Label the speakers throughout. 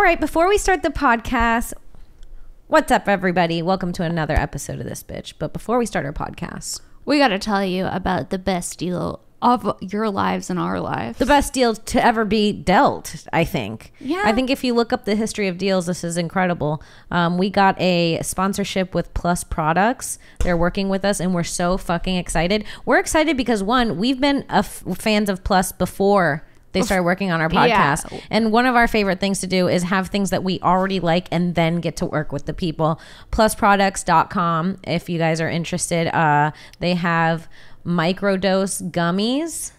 Speaker 1: right, before we start the podcast, what's up, everybody? Welcome to another episode of This Bitch. But before we start our podcast,
Speaker 2: we got to tell you about the best deal of your lives and our lives.
Speaker 1: The best deal to ever be dealt, I think.
Speaker 2: Yeah.
Speaker 1: I think if you look up the history of deals, this is incredible. We got a sponsorship with Plus Products. They're working with us, and we're so fucking excited. We're excited because, one, we've been fans of Plus before they started working on our podcast. Yeah. And one of our favorite things to do is have things that we already like and then get to work with the people. Plusproducts.com, if you guys are interested. They have microdose gummies,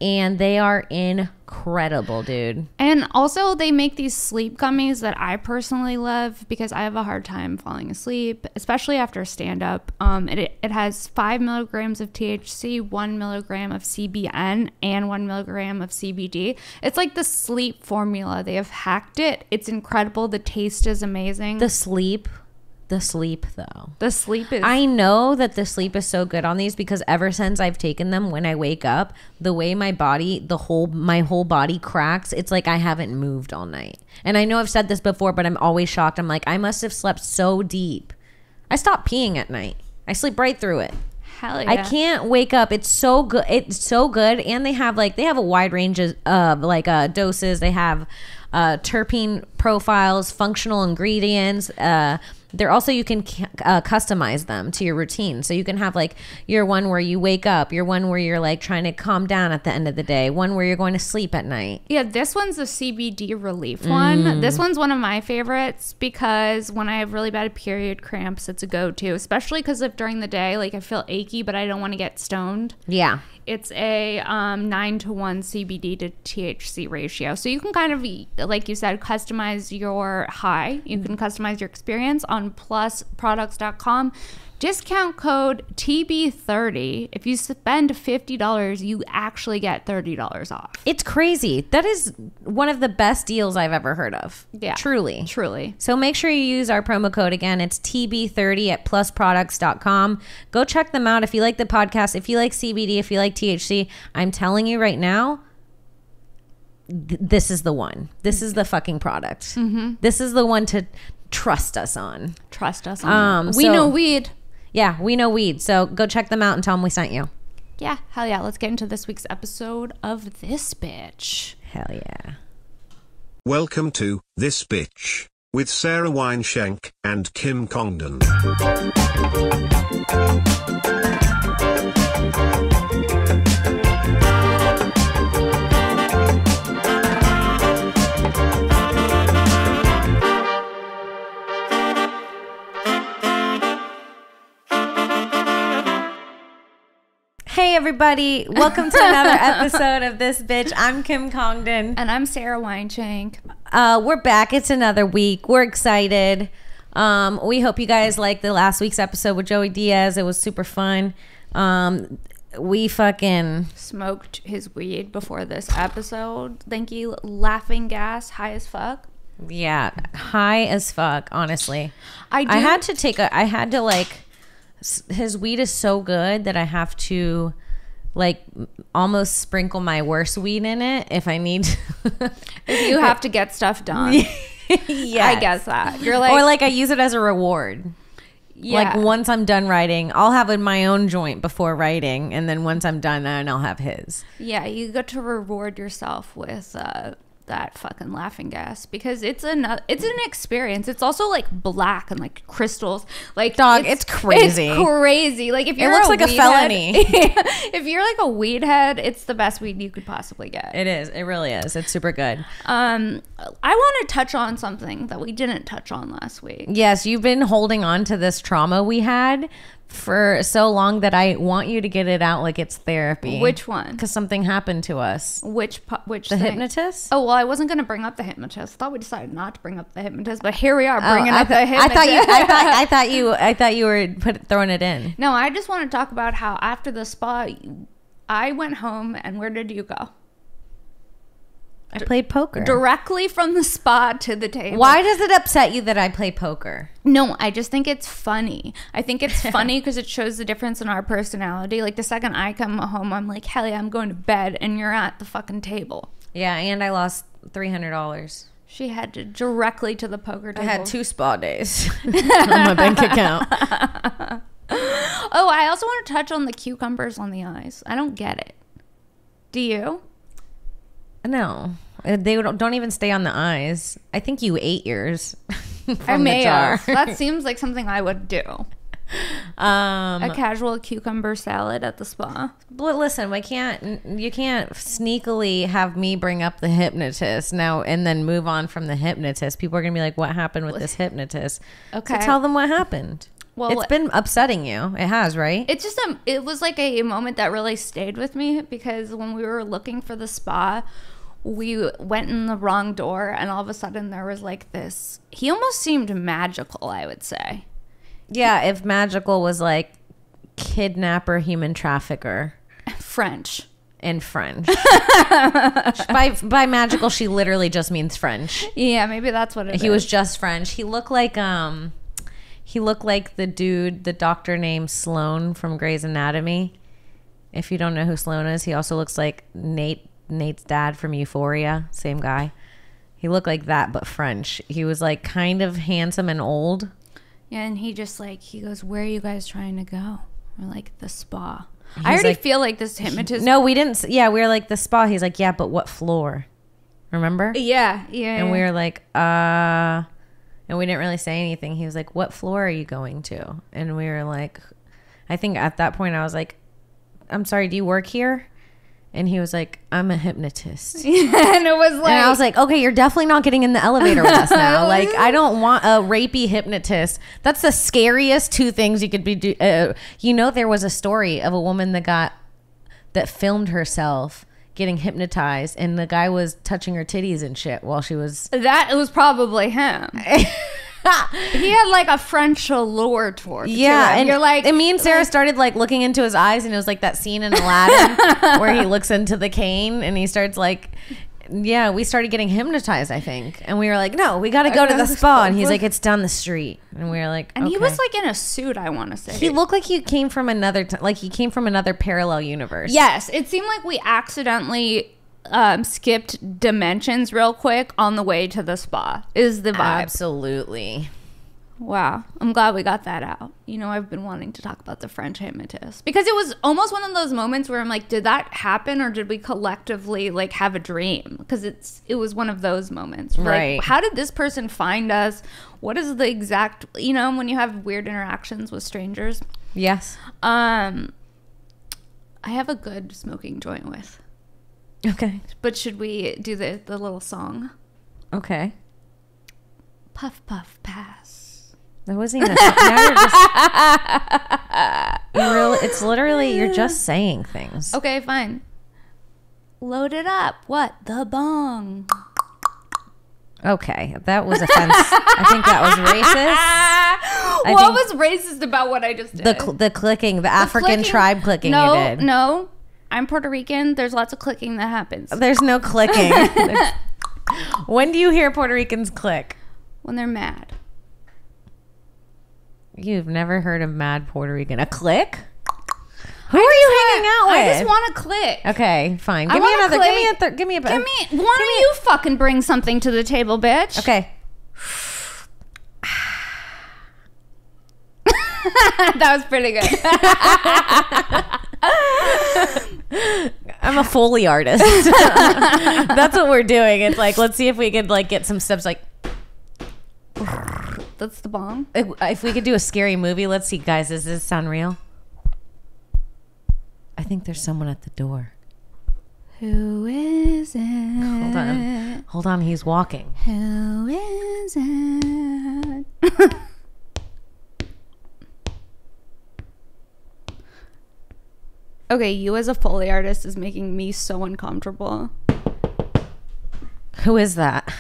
Speaker 1: and they are incredible, dude.
Speaker 2: And also they make these sleep gummies that I personally love because I have a hard time falling asleep, especially after stand-up. It has 5 milligrams of THC, 1 milligram of CBN, and 1 milligram of CBD. It's like the sleep formula. They have hacked it. It's incredible. The taste is amazing.
Speaker 1: The sleep though.
Speaker 2: The sleep is...
Speaker 1: I know that the sleep is so good on these because ever since I've taken them, when I wake up, the way my body, my whole body cracks, it's like I haven't moved all night. And I know I've said this before, but I'm always shocked. I'm like, I must have slept so deep. I stopped peeing at night. I sleep right through it.
Speaker 2: Hell yeah.
Speaker 1: I can't wake up. It's so good. It's so good. And they have a wide range of doses. They have terpene profiles, functional ingredients. They're also, you can customize them to your routine. So you can have like your one where you wake up, your one where you're like trying to calm down at the end of the day, one where you're going to sleep at night.
Speaker 2: Yeah, this one's a CBD relief one. This one's one of my favorites because when I have really bad period cramps, it's a go-to, especially because if during the day, like I feel achy, but I don't want to get stoned.
Speaker 1: Yeah.
Speaker 2: It's a 9-to-1 CBD to THC ratio. So you can kind of, like you said, customize your high. You can customize your experience on plusproducts.com. Discount code TB30. If you spend $50, you actually get $30 off.
Speaker 1: It's crazy. That is one of the best deals I've ever heard of.
Speaker 2: Yeah.
Speaker 1: Truly.
Speaker 2: Truly.
Speaker 1: So make sure you use our promo code. Again, it's TB30 at plusproducts.com. Go check them out if you like the podcast, if you like CBD, if you like THC. I'm telling you right now, this is the one. This is the fucking product. Mm-hmm. This is the one to trust us on.
Speaker 2: Trust us on. We know weed.
Speaker 1: Yeah, we know weed. So go check them out and tell them we sent you.
Speaker 2: Yeah, hell yeah. Let's get into this week's episode of This Bitch.
Speaker 1: Hell yeah.
Speaker 3: Welcome to This Bitch with Sarah Wineshank and Kim Congdon.
Speaker 1: Hey everybody, welcome to another episode of This Bitch. I'm Kim Congdon.
Speaker 2: And I'm Sarah Wineshank.
Speaker 1: We're back. It's another week. We're excited. We hope you guys liked the last week's episode with Joey Diaz. It was super fun. We fucking
Speaker 2: smoked his weed before this episode. Thank you, Laughing Gas, high as fuck.
Speaker 1: Yeah, high as fuck, honestly. I had to his weed is so good that I have to like almost sprinkle my worst weed in it if I need to.
Speaker 2: If you have to get stuff done. Yeah, I guess that. You're like,
Speaker 1: or like I use it as a reward. Yeah. Like once I'm done writing, I'll have my own joint before writing, and then once I'm done, then I'll have his.
Speaker 2: Yeah, you get to reward yourself with that fucking Laughing Gas because it's an experience. It's also like black and like crystals. Like
Speaker 1: dog, it's crazy.
Speaker 2: It's crazy. Like if you're
Speaker 1: it looks like a felony.
Speaker 2: If you're like a weed head, it's the best weed you could possibly get.
Speaker 1: It is. It really is. It's super good.
Speaker 2: I want to touch on something that we didn't touch on last week.
Speaker 1: Yes, you've been holding on to this trauma we had for so long that I want you to get it out like it's therapy.
Speaker 2: Which one?
Speaker 1: Because something happened to us.
Speaker 2: Which
Speaker 1: the hypnotist?
Speaker 2: Oh, well, I wasn't going to bring up the hypnotist. I thought we decided not to bring up the hypnotist, but here we are bringing up the hypnotist.
Speaker 1: I thought you were throwing it in.
Speaker 2: No, I just want to talk about how after the spa, I went home, and where did you go?
Speaker 1: I played poker.
Speaker 2: Directly from the spa to the table.
Speaker 1: Why does it upset you that I play poker?
Speaker 2: No, I just think it's funny. I think it's funny because it shows the difference in our personality. Like the second I come home, I'm like, hell yeah, I'm going to bed, and you're at the fucking table.
Speaker 1: Yeah, and I lost $300.
Speaker 2: She headed directly to the poker
Speaker 1: I
Speaker 2: table.
Speaker 1: had 2 spa days on my bank account.
Speaker 2: Oh, I also want to touch on the cucumbers on the eyes. I don't get it. Do you?
Speaker 1: No, they don't even stay on the eyes. I think you ate yours
Speaker 2: I
Speaker 1: from the
Speaker 2: may
Speaker 1: jar.
Speaker 2: have. That seems like something I would do. A casual cucumber salad at the spa.
Speaker 1: But listen, you can't sneakily have me bring up the hypnotist now and then move on from the hypnotist. People are gonna be like, "What happened with this hypnotist?"
Speaker 2: Okay.
Speaker 1: So tell them what happened.
Speaker 2: Well,
Speaker 1: It's been upsetting you. It has, right?
Speaker 2: It's just it was like a moment that really stayed with me because when we were looking for the spa, we went in the wrong door and all of a sudden there was like this. He almost seemed magical, I would say.
Speaker 1: Yeah, if magical was like kidnapper, human trafficker
Speaker 2: French.
Speaker 1: in French. by magical, she literally just means French.
Speaker 2: Yeah, maybe that's what it is.
Speaker 1: He was just French. He looked like the dude, the doctor named Sloan from Grey's Anatomy. If you don't know who Sloan is, he also looks like Nate's dad from Euphoria. Same guy. He looked like that, but French. He was like kind of handsome and old.
Speaker 2: Yeah, and he just like, he goes, "Where are you guys trying to go?" We're like, "The spa."
Speaker 1: He's
Speaker 2: I already
Speaker 1: like-
Speaker 2: feel like this hypnotist.
Speaker 1: No, we didn't. Yeah, we were like the spa. He's like, "Yeah, but what floor?" Remember?
Speaker 2: Yeah.
Speaker 1: And we were like, and we didn't really say anything. He was like, "What floor are you going to?" And we were like, I think at that point I was like, "I'm sorry, do you work here?" And he was like, "I'm a hypnotist."
Speaker 2: and it was like,
Speaker 1: And I was like, "Okay, you're definitely not getting in the elevator with us now. Like, I don't want a rapey hypnotist. That's the scariest 2 things you could be there was a story of a woman that filmed herself getting hypnotized, and the guy was touching her titties and shit while she was.
Speaker 2: that it was probably him. He had like a French allure towards
Speaker 1: Yeah,
Speaker 2: to him.
Speaker 1: and
Speaker 2: You're like,
Speaker 1: and me and Sarah started like looking into his eyes, and it was like that scene in Aladdin where he looks into the cane and he starts like, yeah, we started getting hypnotized, I think, and we were like, "No, we got to go to the spa," and he's like, "It's down the street," and we were like,
Speaker 2: and he
Speaker 1: "Okay."
Speaker 2: was like in a suit, I want to say.
Speaker 1: He looked like he came from another parallel universe.
Speaker 2: Yes, it seemed like we accidentally skipped dimensions real quick on the way to the spa. Is the vibe.
Speaker 1: Absolutely.
Speaker 2: Wow, I'm glad we got that out. You know, I've been wanting to talk about the French hypnotist because it was almost one of those moments where I'm like, did that happen or did we collectively like have a dream? Because it was one of those moments.
Speaker 1: Right.
Speaker 2: Like, how did this person find us? What is the exact, when you have weird interactions with strangers?
Speaker 1: Yes.
Speaker 2: I have a good smoking joint with.
Speaker 1: Okay.
Speaker 2: But should we do the little song?
Speaker 1: Okay.
Speaker 2: Puff, puff, pass.
Speaker 1: That wasn't even. Now you're just. It's literally you're just saying things.
Speaker 2: Okay, fine. Load it up. What? The bong.
Speaker 1: Okay, that was offensive. I think that was racist.
Speaker 2: What was racist about what I just did?
Speaker 1: The clicking, the African
Speaker 2: clicking?
Speaker 1: tribe clicking
Speaker 2: No,
Speaker 1: you did.
Speaker 2: no. I'm Puerto Rican. There's lots of clicking that happens
Speaker 1: There's no clicking. When do you hear Puerto Ricans click?
Speaker 2: when they're mad.
Speaker 1: You've never heard of mad Puerto Rican. A click? Who are you hanging out with?
Speaker 2: I just want to click.
Speaker 1: Okay, fine.
Speaker 2: I
Speaker 1: Give me
Speaker 2: wanna
Speaker 1: another.
Speaker 2: click.
Speaker 1: Give me a.
Speaker 2: Why don't you fucking bring something to the table, bitch?
Speaker 1: Okay.
Speaker 2: That was pretty good.
Speaker 1: I'm a Foley artist. That's what we're doing. It's like, let's see if we could like get some steps like.
Speaker 2: That's the bong.
Speaker 1: If we could do a scary movie, let's see, guys. Does this sound real? I think there's someone at the door.
Speaker 2: Who is it?
Speaker 1: Hold on. He's walking.
Speaker 2: Who is it? Okay, you as a Foley artist is making me so uncomfortable.
Speaker 1: Who is that?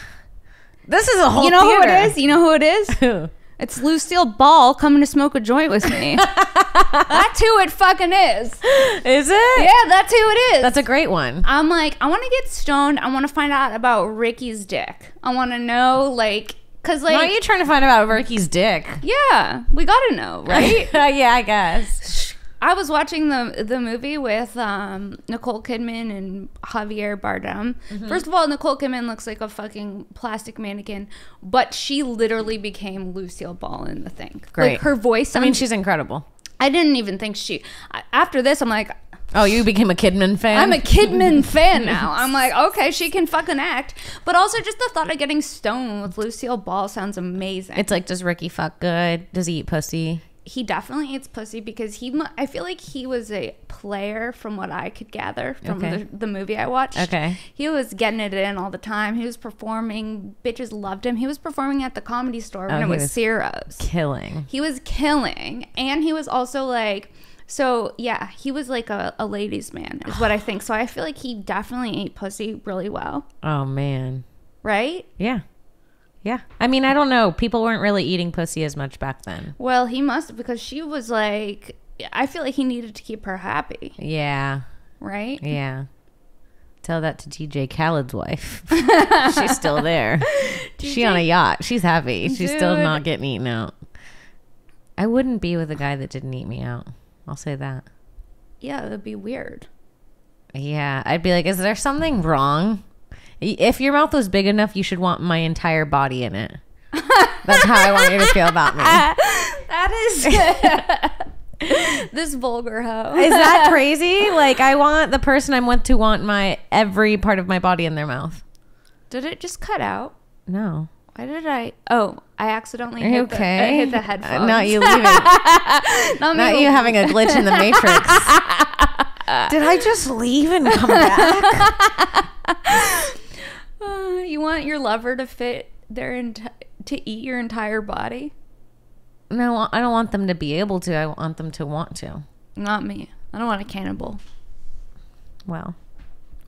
Speaker 1: This is a whole.
Speaker 2: You know
Speaker 1: theater.
Speaker 2: who it is? You know who it is?
Speaker 1: Who?
Speaker 2: It's Lucille Ball coming to smoke a joint with me. That's who it fucking is.
Speaker 1: Is it?
Speaker 2: Yeah, that's who it is.
Speaker 1: That's a great one.
Speaker 2: I'm like, I want to get stoned. I want to find out about Ricky's dick. I want to know, like, because, like.
Speaker 1: Why are you trying to find out about Ricky's dick?
Speaker 2: Yeah, we got to know, right?
Speaker 1: Yeah, I guess.
Speaker 2: I was watching the movie with Nicole Kidman and Javier Bardem. First of all, Nicole Kidman looks like a fucking plastic mannequin, but she literally became Lucille Ball in The Thing.
Speaker 1: Great.
Speaker 2: Like her voice.
Speaker 1: I mean, she's incredible.
Speaker 2: I didn't even think after this, I'm like,
Speaker 1: Oh, you became a Kidman fan?
Speaker 2: I'm a Kidman fan now. I'm like, okay, she can fucking act. But also just the thought of getting stoned with Lucille Ball sounds amazing.
Speaker 1: It's like, does Ricky fuck good? Does he eat pussy?
Speaker 2: He definitely eats pussy because I feel like he was a player from what I could gather from the movie I watched.
Speaker 1: Okay.
Speaker 2: He was getting it in all the time. He was performing. Bitches loved him. He was performing at the Comedy Store when it was Ciro's.
Speaker 1: Killing.
Speaker 2: He was killing. And he was also like, so yeah, he was like a ladies' man is what I think. So I feel like he definitely ate pussy really well.
Speaker 1: Oh, man.
Speaker 2: Right?
Speaker 1: Yeah. Yeah. I mean, I don't know. People weren't really eating pussy as much back then.
Speaker 2: Well, he must, because she was like, I feel like he needed to keep her happy.
Speaker 1: Yeah.
Speaker 2: Right?
Speaker 1: Yeah. Tell that to TJ Khaled's wife. She's still there. She on a yacht. She's happy. She's still not getting eaten out. I wouldn't be with a guy that didn't eat me out. I'll say that.
Speaker 2: Yeah, that'd be weird.
Speaker 1: Yeah. I'd be like, is there something wrong? If your mouth was big enough, you should want my entire body in it. That's how I want you to feel about me.
Speaker 2: That is this vulgar hoe.
Speaker 1: Is that crazy? Like, I want the person I'm with to want every part of my body in their mouth.
Speaker 2: Did it just cut out?
Speaker 1: No.
Speaker 2: Why did I? Oh, I accidentally
Speaker 1: hit
Speaker 2: the headphones.
Speaker 1: Not you leaving. Not you having a glitch in the Matrix. Did I just leave and come back?
Speaker 2: You want your lover to fit to eat your entire body?
Speaker 1: No, I don't want them to be able to. I want them to want to.
Speaker 2: Not me. I don't want a cannibal.
Speaker 1: Well,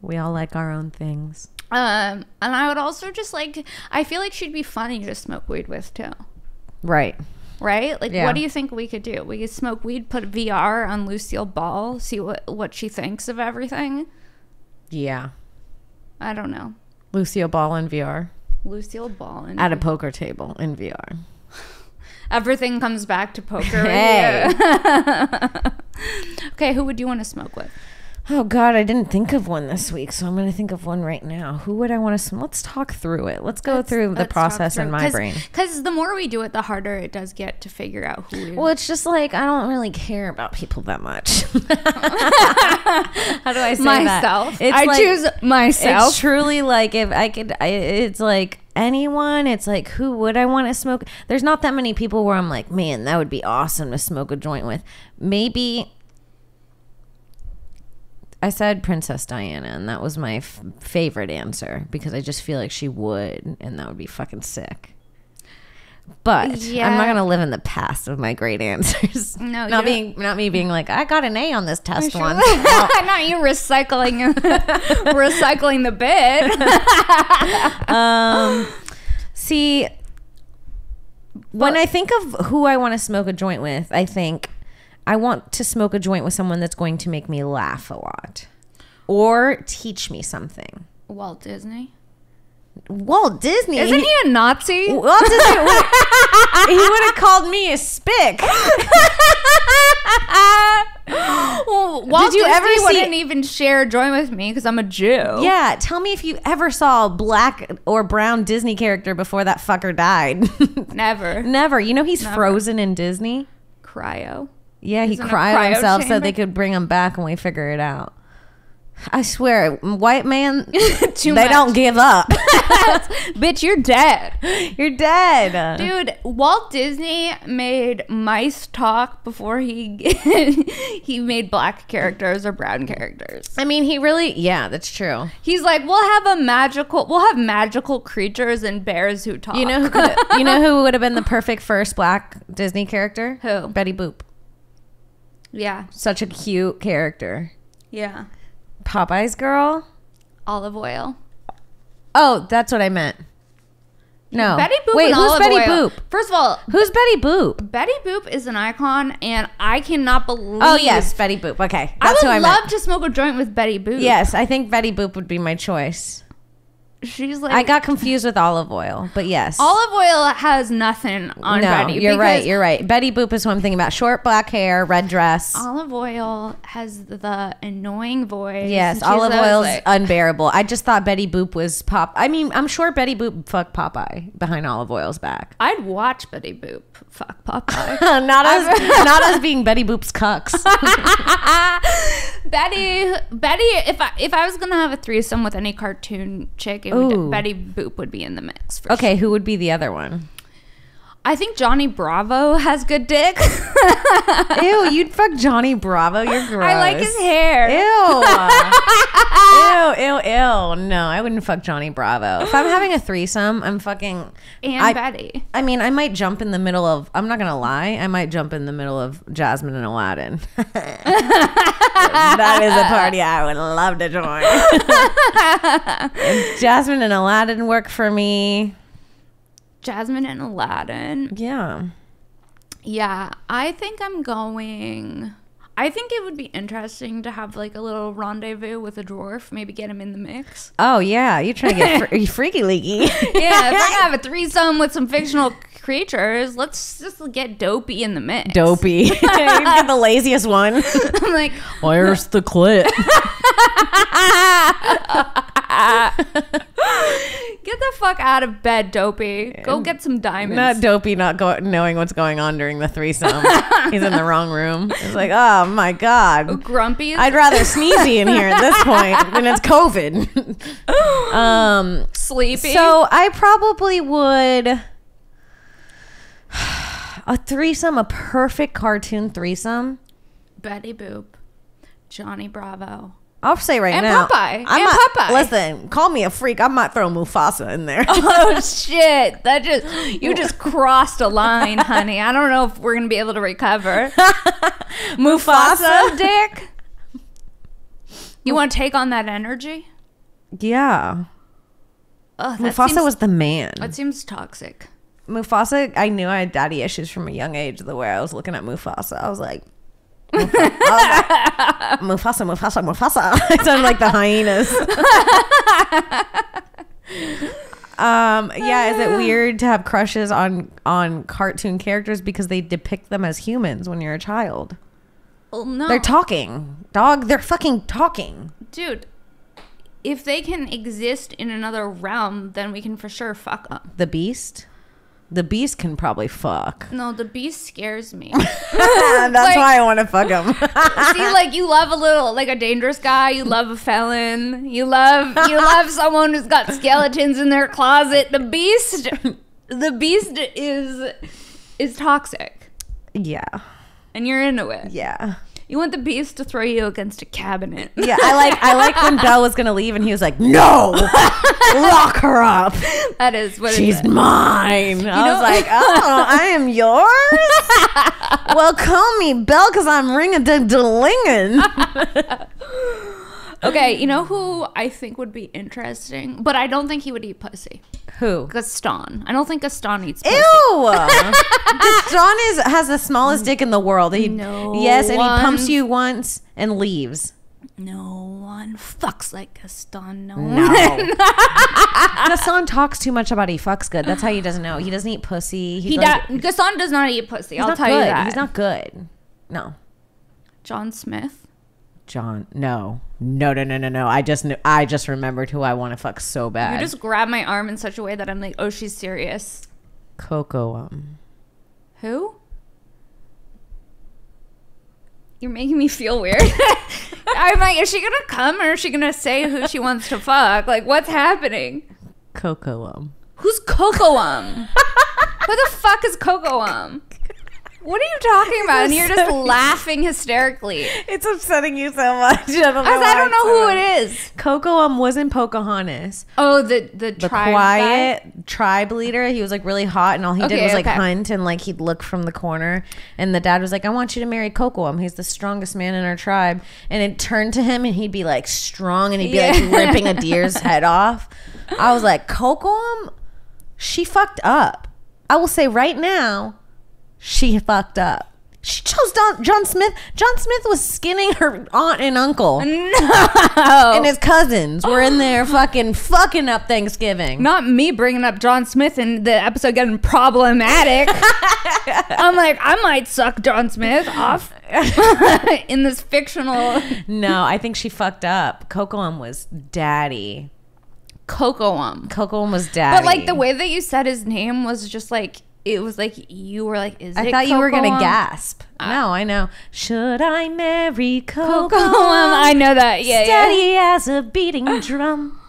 Speaker 1: we all like our own things.
Speaker 2: And I would also just I feel like she'd be funny to smoke weed with too.
Speaker 1: Right.
Speaker 2: Right? Like,
Speaker 1: Yeah.
Speaker 2: what do you think we could do? We could smoke weed, put VR on Lucille Ball, see what she thinks of everything.
Speaker 1: Yeah.
Speaker 2: I don't know.
Speaker 1: Lucille Ball in VR.
Speaker 2: Lucille Ball
Speaker 1: At a poker table in VR.
Speaker 2: Everything comes back to poker.
Speaker 1: Hey.
Speaker 2: Okay, who would you want to smoke with?
Speaker 1: Oh, God, I didn't think of one this week, so I'm going to think of one right now. Who would I want to... Let's talk through it. Let's go through the process in my brain.
Speaker 2: Because the more we do it, the harder it does get to figure out who we
Speaker 1: Well, it's just like, I don't really care about people that much. How do I say
Speaker 2: myself.
Speaker 1: that?
Speaker 2: I choose myself.
Speaker 1: It's truly like, if I could... it's like anyone. It's like, who would I want to smoke? There's not that many people where I'm like, man, that would be awesome to smoke a joint with. Maybe... I said Princess Diana, and that was my favorite answer because I just feel like she would, and that would be fucking sick. But I'm not gonna live in the past with my great answers. No, not me being like, I got an A on this test once.
Speaker 2: Not you recycling the bit.
Speaker 1: See, when I think of who I want to smoke a joint with, I think I want to smoke a joint with someone that's going to make me laugh a lot or teach me something.
Speaker 2: Walt Disney.
Speaker 1: Isn't
Speaker 2: he a Nazi?
Speaker 1: Walt Disney he would have called me a spick.
Speaker 2: Well, Walt Disney wouldn't even share a joint with me because I'm a Jew.
Speaker 1: Yeah, tell me if you ever saw a black or brown Disney character before that fucker died.
Speaker 2: Never.
Speaker 1: You know he's frozen in Disney?
Speaker 2: Cryo.
Speaker 1: Yeah, he cryo himself so they could bring him back when we figure it out. I swear, white man, they don't give up.
Speaker 2: Bitch, you're dead.
Speaker 1: You're dead.
Speaker 2: Dude, Walt Disney made mice talk before he he made black characters or brown characters.
Speaker 1: I mean, he really, yeah, that's true.
Speaker 2: He's like, we'll have magical creatures and bears who talk.
Speaker 1: You know who would have been the perfect first black Disney character?
Speaker 2: Who?
Speaker 1: Betty Boop.
Speaker 2: Yeah.
Speaker 1: Such a cute character.
Speaker 2: Yeah.
Speaker 1: Popeye's girl?
Speaker 2: Olive oil.
Speaker 1: Oh, that's what I meant. No.
Speaker 2: Betty Boop.
Speaker 1: Wait,
Speaker 2: and
Speaker 1: who's
Speaker 2: Olive
Speaker 1: Betty
Speaker 2: oil.
Speaker 1: Boop?
Speaker 2: First of all,
Speaker 1: who's Betty Boop?
Speaker 2: Betty Boop is an icon, and I cannot believe.
Speaker 1: Oh yes, Betty Boop. Okay, that's who I
Speaker 2: would
Speaker 1: meant.
Speaker 2: love to smoke a joint with Betty Boop.
Speaker 1: Yes, I think Betty Boop would be my choice.
Speaker 2: She's like,
Speaker 1: I got confused with olive oil, but yes.
Speaker 2: olive oil has nothing on
Speaker 1: no,
Speaker 2: Betty.
Speaker 1: you're right.
Speaker 2: because
Speaker 1: You're right. Betty Boop is who I'm thinking about. Short black hair, red dress.
Speaker 2: Olive oil has the annoying voice.
Speaker 1: Yes,
Speaker 2: and she's
Speaker 1: olive
Speaker 2: always
Speaker 1: oil's
Speaker 2: like-
Speaker 1: unbearable. I just thought Betty Boop was pop. I mean, I'm sure Betty Boop fucked Popeye behind olive oil's back.
Speaker 2: I'd watch Betty Boop fuck Popeye.
Speaker 1: not as being Betty Boop's cucks.
Speaker 2: Betty. If I was gonna have a threesome with any cartoon chick,
Speaker 1: Ooh.
Speaker 2: Betty Boop would be in the mix. For
Speaker 1: Okay,
Speaker 2: sure.
Speaker 1: who would be the other one?
Speaker 2: I think Johnny Bravo has good dick.
Speaker 1: Ew, you'd fuck Johnny Bravo. You're gross.
Speaker 2: I like his hair.
Speaker 1: Ew. No, I wouldn't fuck Johnny Bravo. If I'm having a threesome, I'm fucking
Speaker 2: Betty.
Speaker 1: I mean, I might jump in the middle of. I'm not gonna lie. I might jump in the middle of Jasmine and Aladdin. That is a party I would love to join. If Jasmine and Aladdin work for me.
Speaker 2: Jasmine and Aladdin.
Speaker 1: Yeah.
Speaker 2: Yeah, I think it would be interesting to have like a little rendezvous with a dwarf, maybe get him in the mix.
Speaker 1: Oh yeah, you're trying to get freaky leaky.
Speaker 2: Yeah, if we're gonna have a threesome with some fictional creatures, let's just get Dopey in the mix.
Speaker 1: Dopey. You get the laziest one.
Speaker 2: I'm like,
Speaker 1: Where's the clit?
Speaker 2: get the fuck out of bed, Dopey. Go get some diamonds.
Speaker 1: Not Dopey not knowing what's going on during the threesome. He's in the wrong room. It's like, oh my God.
Speaker 2: Grumpy.
Speaker 1: I'd rather Sneezy in here at this point when it's COVID.
Speaker 2: Sleepy.
Speaker 1: So I probably would... A threesome, a perfect cartoon threesome.
Speaker 2: Betty Boop, Johnny Bravo.
Speaker 1: I'll say right
Speaker 2: And
Speaker 1: now.
Speaker 2: Popeye.
Speaker 1: I
Speaker 2: And
Speaker 1: might-
Speaker 2: Popeye.
Speaker 1: Listen, call me a freak. I might throw Mufasa in there.
Speaker 2: Oh shit! You just crossed a line, honey. I don't know if we're gonna be able to recover. Mufasa, dick. You want to take on that energy?
Speaker 1: Yeah.
Speaker 2: Ugh,
Speaker 1: Mufasa was the man.
Speaker 2: That seems toxic.
Speaker 1: Mufasa, I knew I had daddy issues from a young age. The way I was looking at Mufasa, I was like, Mufasa. It sounded like the hyenas. Yeah, is it weird to have crushes on cartoon characters because they depict them as humans when you're a child?
Speaker 2: Well, no,
Speaker 1: They're talking, dog. They're fucking talking.
Speaker 2: dude. If they can exist in another realm, then we can for sure fuck them.
Speaker 1: The Beast. The Beast can probably fuck.
Speaker 2: No, the beast scares me.
Speaker 1: That's
Speaker 2: Like-
Speaker 1: why I want to fuck him.
Speaker 2: See, like you love a dangerous guy. You love a felon. You love someone who's got skeletons in their closet. The beast is toxic,
Speaker 1: Yeah.
Speaker 2: and you're into it.
Speaker 1: Yeah.
Speaker 2: You want the beast to throw you against a cabinet.
Speaker 1: Yeah, I like when Belle was gonna leave and he was like, "No, lock her up.
Speaker 2: That is what
Speaker 1: She's
Speaker 2: it is.
Speaker 1: mine." I was like, "Oh, I am yours." Well, call me Belle because I'm ring-a-ding-a-lingin'.
Speaker 2: Okay, you know who I think would be interesting, but I don't think he would eat pussy.
Speaker 1: Who?
Speaker 2: Gaston. I don't think Gaston eats pussy.
Speaker 1: Ew! Gaston has the smallest dick in the world.
Speaker 2: No
Speaker 1: Yes, and he pumps
Speaker 2: one-
Speaker 1: you once and leaves.
Speaker 2: No one fucks like Gaston. No.
Speaker 1: No. Gaston talks too much about he fucks good. That's how he doesn't know. He doesn't eat pussy.
Speaker 2: Gaston does not eat pussy. I'll
Speaker 1: not
Speaker 2: tell
Speaker 1: good.
Speaker 2: you that.
Speaker 1: He's not good. No.
Speaker 2: John Smith.
Speaker 1: John, no. I just remembered who I want to fuck so bad.
Speaker 2: You just grab my arm in such a way that I'm like, oh, she's serious.
Speaker 1: Coco.
Speaker 2: Who? You're making me feel weird. I'm like, is she gonna come or is she gonna say who she wants to fuck? Like, what's happening?
Speaker 1: Coco.
Speaker 2: Who's Cocoam? Who the fuck is Cocoam? What are you talking about? And you're just laughing hysterically.
Speaker 1: It's upsetting you so much. I
Speaker 2: I don't know who it is.
Speaker 1: Coco was in Pocahontas.
Speaker 2: Oh, the
Speaker 1: The
Speaker 2: tribe
Speaker 1: quiet
Speaker 2: guy?
Speaker 1: tribe leader. He was like really hot, and all he did
Speaker 2: Okay,
Speaker 1: was like
Speaker 2: okay.
Speaker 1: hunt and like he'd look from the corner. And the dad was like, "I want you to marry Cocoam. He's the strongest man in our tribe." And it turned to him, and he'd be like strong, and he'd be like ripping a deer's head off. I was like, Cocoam, she fucked up. I will say right now, she fucked up. She chose John Smith. John Smith was skinning her aunt and uncle.
Speaker 2: No.
Speaker 1: And his cousins were in there fucking up Thanksgiving.
Speaker 2: Not me bringing up John Smith and the episode getting problematic. I'm like, I might suck John Smith off in this fictional.
Speaker 1: No, I think she fucked up. Cocoam was daddy.
Speaker 2: Cocoam.
Speaker 1: Cocoam was daddy.
Speaker 2: But like the way that you said his name was just like, it was like you were like, is it
Speaker 1: I thought you were going to
Speaker 2: Cocoam?
Speaker 1: gasp. No, I know. Should I marry Cocoam?
Speaker 2: I know that. Yeah,
Speaker 1: Steady as a beating drum.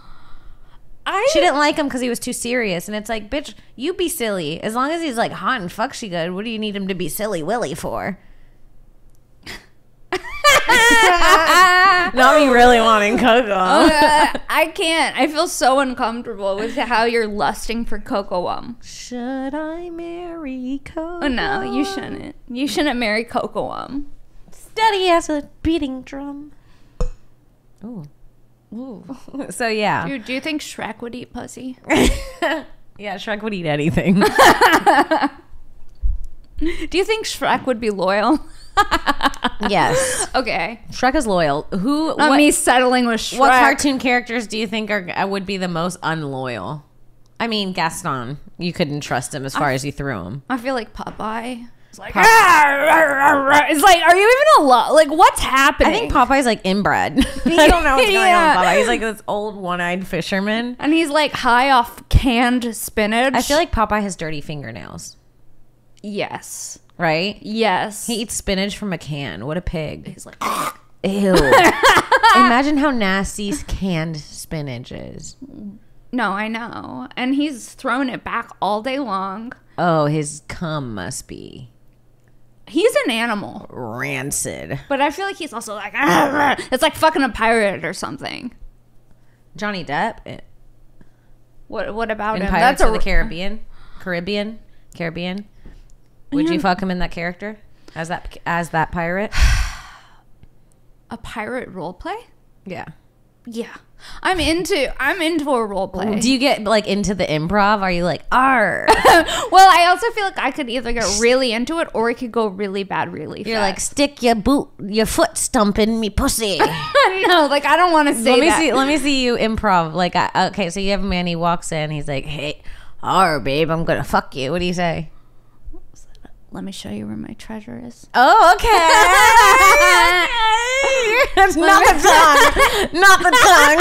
Speaker 2: I
Speaker 1: She didn't like him because he was too serious. And it's like, bitch, you be silly. As long as he's like hot and fucks you good, what do you need him to be silly Willy for? Not me really wanting Cocoam.
Speaker 2: I can't. I feel so uncomfortable with how you're lusting for Cocoam.
Speaker 1: Should I marry Cocoam?
Speaker 2: Oh no, you shouldn't. You shouldn't marry Cocoam.
Speaker 1: Steady as a beating drum. Ooh. So yeah.
Speaker 2: Dude, do you think Shrek would eat pussy?
Speaker 1: Yeah, Shrek would eat anything.
Speaker 2: Do you think Shrek would be loyal?
Speaker 1: Yes.
Speaker 2: Okay.
Speaker 1: Shrek is loyal.
Speaker 2: Not me settling with Shrek.
Speaker 1: What cartoon characters do you think would be the most unloyal? I mean, Gaston. You couldn't trust him as far as you threw him.
Speaker 2: I feel like Popeye. It's like, it's like, are you even alive? Like, what's happening?
Speaker 1: I think Popeye's like inbred. I don't know what's going on with Popeye. He's like this old one-eyed fisherman.
Speaker 2: And he's like high off canned spinach.
Speaker 1: I feel like Popeye has dirty fingernails.
Speaker 2: Yes.
Speaker 1: Right?
Speaker 2: Yes.
Speaker 1: He eats spinach from a can. What a pig.
Speaker 2: He's like,
Speaker 1: Ew. Imagine how nasty canned spinach is.
Speaker 2: no, I know. And he's throwing it back all day long.
Speaker 1: Oh, his cum must be
Speaker 2: He's an animal.
Speaker 1: rancid.
Speaker 2: But I feel like he's also like, it's like fucking a pirate or something.
Speaker 1: Johnny Depp
Speaker 2: What about
Speaker 1: in
Speaker 2: him?
Speaker 1: Pirates
Speaker 2: That's
Speaker 1: of the Caribbean. Would you fuck him in that character as that pirate?
Speaker 2: a pirate role play?
Speaker 1: Yeah.
Speaker 2: Yeah. I'm into a role play.
Speaker 1: Do you get like into the improv? Are you like, "Arr"?
Speaker 2: Well, I also feel like I could either get really into it or it could go really bad really fast.
Speaker 1: You're like, stick your foot stump in me pussy.
Speaker 2: no, like I don't want to say that.
Speaker 1: Let me see you improv. Like, okay, so you have a man. He walks in. He's like, "Hey, babe, I'm gonna fuck you." What do you say?
Speaker 2: Let me show you where my treasure is.
Speaker 1: Oh, okay. That's not the tongue. Not the tongue.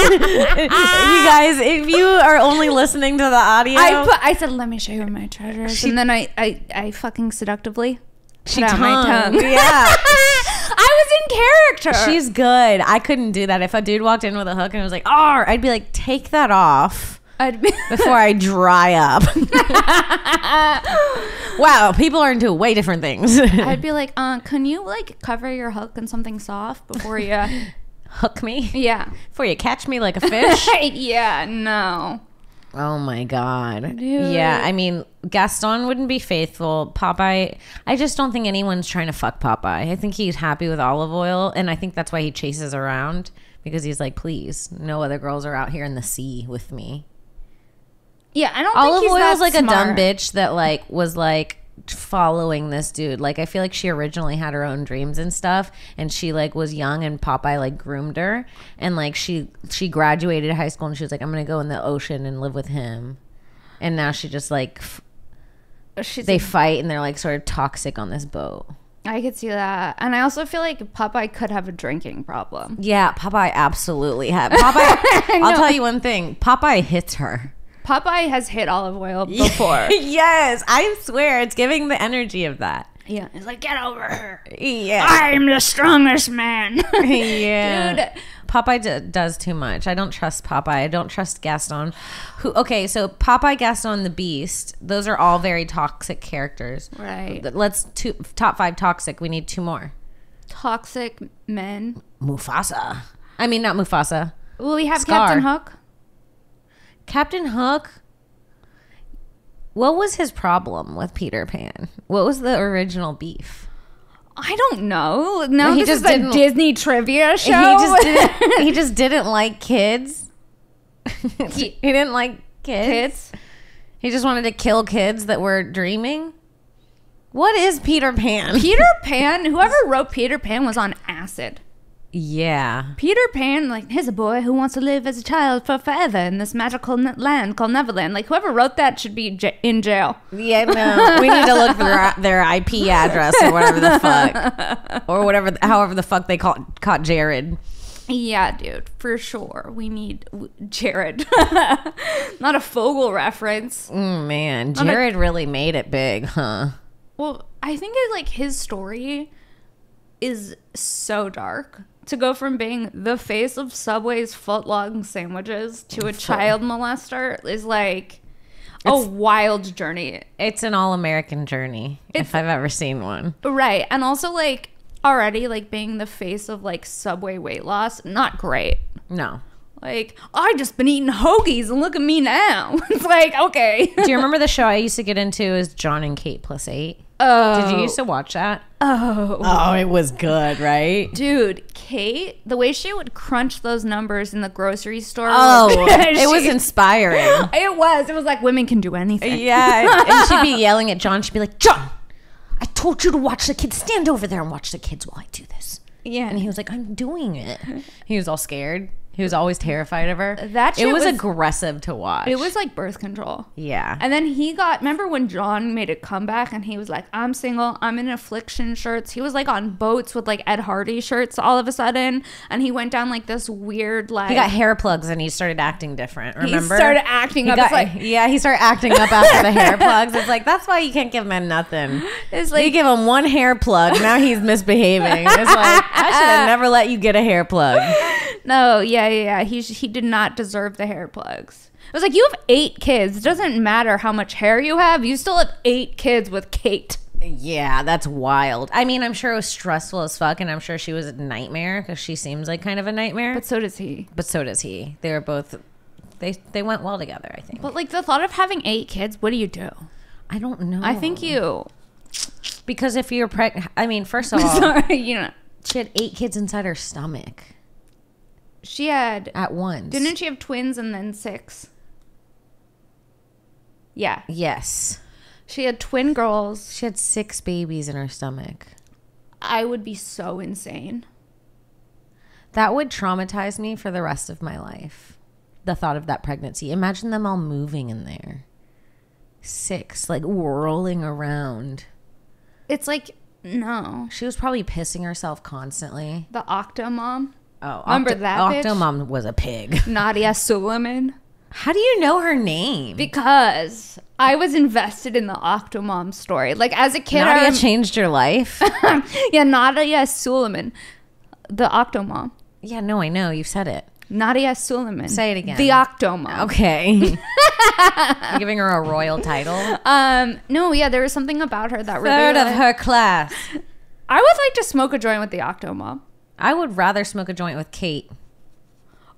Speaker 1: You guys, if you are only listening to the audio,
Speaker 2: I said, let me show you where my treasure is. And then I fucking seductively put out my tongue.
Speaker 1: Yeah.
Speaker 2: I was in character.
Speaker 1: She's good. I couldn't do that. If a dude walked in with a hook and was like, "Arr," I'd be like, take that off. Before I dry up. Wow, people are into way different things.
Speaker 2: I'd be like, can you like cover your hook in something soft before you
Speaker 1: hook me?
Speaker 2: Yeah.
Speaker 1: Before you catch me like a fish?
Speaker 2: Yeah, no.
Speaker 1: Oh my God.
Speaker 2: Dude.
Speaker 1: Yeah, I mean, Gaston wouldn't be faithful. Popeye, I just don't think anyone's trying to fuck Popeye. I think he's happy with Olive Oil, and I think that's why he chases around, because he's like, please, no other girls are out here in the sea with me.
Speaker 2: Yeah, I don't
Speaker 1: Olive
Speaker 2: think he's
Speaker 1: Oil's
Speaker 2: that
Speaker 1: like
Speaker 2: smart.
Speaker 1: a dumb bitch that like was like following this dude. Like, I feel like she originally had her own dreams and stuff, and she like was young, and Popeye like groomed her, and like she graduated high school and she was like, I'm gonna go in the ocean and live with him, and now she just like they fight and they're like sort of toxic on this boat.
Speaker 2: I could see that. And I also feel like Popeye could have a drinking problem.
Speaker 1: Yeah, Popeye absolutely had. Popeye, I'll tell you one thing. Popeye hits her.
Speaker 2: Popeye has hit Olive Oil before.
Speaker 1: Yes, I swear. It's giving the energy of that.
Speaker 2: Yeah. It's like, get over her.
Speaker 1: Yeah.
Speaker 2: I'm the strongest man.
Speaker 1: Yeah.
Speaker 2: Dude.
Speaker 1: Popeye does too much. I don't trust Popeye. I don't trust Gaston. Okay, so Popeye, Gaston, the Beast, those are all very toxic characters.
Speaker 2: Right.
Speaker 1: Let's top 5 toxic. We need 2 more.
Speaker 2: Toxic men.
Speaker 1: Mufasa. I mean, not Mufasa.
Speaker 2: Well, we have
Speaker 1: Scar.
Speaker 2: Captain Hook.
Speaker 1: Captain Hook, what was his problem with Peter Pan? What was the original beef?
Speaker 2: I don't know. No,
Speaker 1: He
Speaker 2: this
Speaker 1: just
Speaker 2: is a
Speaker 1: didn't-
Speaker 2: Disney trivia show.
Speaker 1: He just didn't like kids. He didn't like kids.
Speaker 2: Kids.
Speaker 1: He just wanted to kill kids that were dreaming. What is Peter Pan?
Speaker 2: Peter Pan, whoever wrote Peter Pan was on acid.
Speaker 1: Yeah.
Speaker 2: Peter Pan, like, here's a boy who wants to live as a child for forever in this magical land called Neverland. Like, whoever wrote that should be in jail.
Speaker 1: Yeah, no. We need to look for their IP address or whatever the fuck. Or whatever, however the fuck they caught Jared.
Speaker 2: Yeah, dude, for sure. We need Jared. Not a Fogel reference.
Speaker 1: Man, Jared really made it big, huh?
Speaker 2: Well, I think it, like, his story is so dark. To go from being the face of Subway's footlong sandwiches to a child molester is like a wild journey.
Speaker 1: It's an all-American journey, if I've ever seen one.
Speaker 2: Right. And also, like, already, like, being the face of, like, Subway weight loss, not great.
Speaker 1: No.
Speaker 2: Like, I just been eating hoagies and look at me now. It's like, okay.
Speaker 1: Do you remember the show I used to get into is John and Kate plus 8?
Speaker 2: Oh.
Speaker 1: Did you used to watch that?
Speaker 2: Oh,
Speaker 1: it was good, right?
Speaker 2: dude, Kate, the way she would crunch those numbers in the grocery store.
Speaker 1: Oh, it was inspiring.
Speaker 2: It was like women can do anything.
Speaker 1: Yeah, and she'd be yelling at John. She'd be like, John, I told you to watch the kids. Stand over there and watch the kids while I do this.
Speaker 2: Yeah.
Speaker 1: And he was like, I'm doing it. He was all scared. He was always terrified of her.
Speaker 2: That shit
Speaker 1: it was
Speaker 2: was-
Speaker 1: aggressive to watch.
Speaker 2: It was like birth control.
Speaker 1: Yeah.
Speaker 2: And then remember when John made a comeback and he was like, I'm single, I'm in affliction shirts. He was like on boats with like Ed Hardy shirts all of a sudden. And he went down like this weird, like.
Speaker 1: He got hair plugs and he started acting different. Remember?
Speaker 2: He started acting up.
Speaker 1: He started acting up after the hair plugs. It's like, that's why you can't give men nothing.
Speaker 2: It's like,
Speaker 1: You give him one hair plug, now he's misbehaving. It's like, I should have never let you get a hair plug.
Speaker 2: no, yeah. He did not deserve the hair plugs. It was like, you have 8 kids. It doesn't matter how much hair you have. You still have 8 kids with Kate.
Speaker 1: Yeah, that's wild. I mean, I'm sure it was stressful as fuck, and I'm sure she was a nightmare because she seems like kind of a nightmare.
Speaker 2: But so does he.
Speaker 1: But so does he. They were both. They went well together, I think.
Speaker 2: But like the thought of having 8 kids, what do you do?
Speaker 1: I don't know.
Speaker 2: I think you.
Speaker 1: Because if you're pregnant, I mean, first of all,
Speaker 2: Sorry, you know.
Speaker 1: she had 8 kids inside her stomach
Speaker 2: She had.
Speaker 1: at once.
Speaker 2: Didn't she have twins and then 6? Yeah.
Speaker 1: Yes.
Speaker 2: She had twin girls.
Speaker 1: She had 6 babies in her stomach.
Speaker 2: I would be so insane.
Speaker 1: That would traumatize me for the rest of my life. The thought of that pregnancy. Imagine them all moving in there. 6, like whirling around.
Speaker 2: It's like, no.
Speaker 1: She was probably pissing herself constantly.
Speaker 2: The Octomom.
Speaker 1: Oh,
Speaker 2: Remember that bitch?
Speaker 1: Octomom was a pig.
Speaker 2: Nadia Suleiman.
Speaker 1: How do you know her name?
Speaker 2: Because I was invested in the Octomom story. Like as a kid,
Speaker 1: Nadia changed your life?
Speaker 2: yeah, Nadia Suleiman. The Octomom.
Speaker 1: Yeah, no, I know. You've said it.
Speaker 2: Nadia Suleiman.
Speaker 1: Say it again.
Speaker 2: The Octomom.
Speaker 1: Okay. You're giving her a royal title.
Speaker 2: No, yeah, there was something about her that really.
Speaker 1: Third of her class.
Speaker 2: I would like to smoke a joint with the Octomom.
Speaker 1: I would rather smoke a joint with Kate.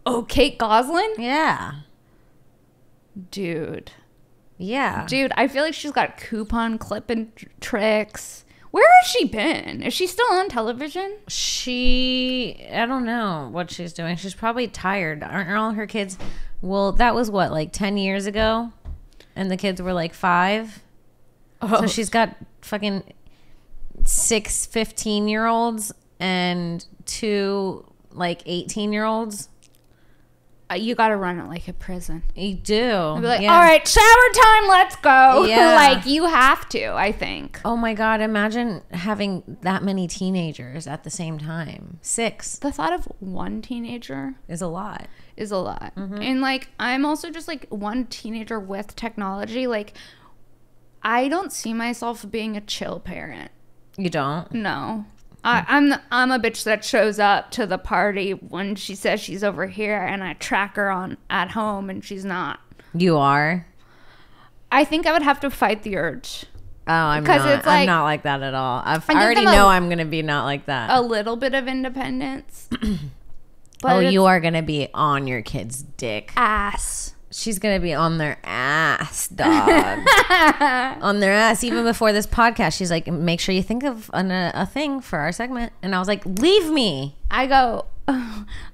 Speaker 2: Oh, Kate Goslin?
Speaker 1: Yeah.
Speaker 2: Dude,
Speaker 1: Yeah.
Speaker 2: I feel like she's got coupon clipping tricks. Where has she been? Is she still on television?
Speaker 1: I don't know what she's doing. She's probably tired. Aren't all her kids? Well, that was what, like 10 years ago? And the kids were like 5?
Speaker 2: Oh.
Speaker 1: So she's got fucking 6 15-year-olds and 2 like 18-year-olds.
Speaker 2: You got to run it like a prison.
Speaker 1: You do.
Speaker 2: I'd be like,
Speaker 1: Yeah.
Speaker 2: all right, shower time, let's go.
Speaker 1: Yeah.
Speaker 2: Like, you have to, I think.
Speaker 1: Oh my God, imagine having that many teenagers at the same time. 6
Speaker 2: The thought of one teenager
Speaker 1: is a lot.
Speaker 2: is a lot.
Speaker 1: Mm-hmm.
Speaker 2: And, like, I'm also just, like, one teenager with technology. Like, I don't see myself being a chill parent.
Speaker 1: You don't?
Speaker 2: No. I'm a bitch that shows up to the party when she says she's over here, and I track her at home, and she's not.
Speaker 1: You are?
Speaker 2: I think I would have to fight the urge.
Speaker 1: Oh, I'm
Speaker 2: 'Cause
Speaker 1: not.
Speaker 2: it's like-
Speaker 1: I'm not like that at all. I
Speaker 2: give
Speaker 1: already
Speaker 2: them
Speaker 1: know I'm going to be not like that.
Speaker 2: A little bit of independence.
Speaker 1: Oh,
Speaker 2: it's
Speaker 1: you are going to be on your kid's dick.
Speaker 2: ass.
Speaker 1: She's going to be on their ass, dog. On their ass. Even before this podcast, she's like, make sure you think of a thing for our segment. And I was like, leave me.
Speaker 2: I go,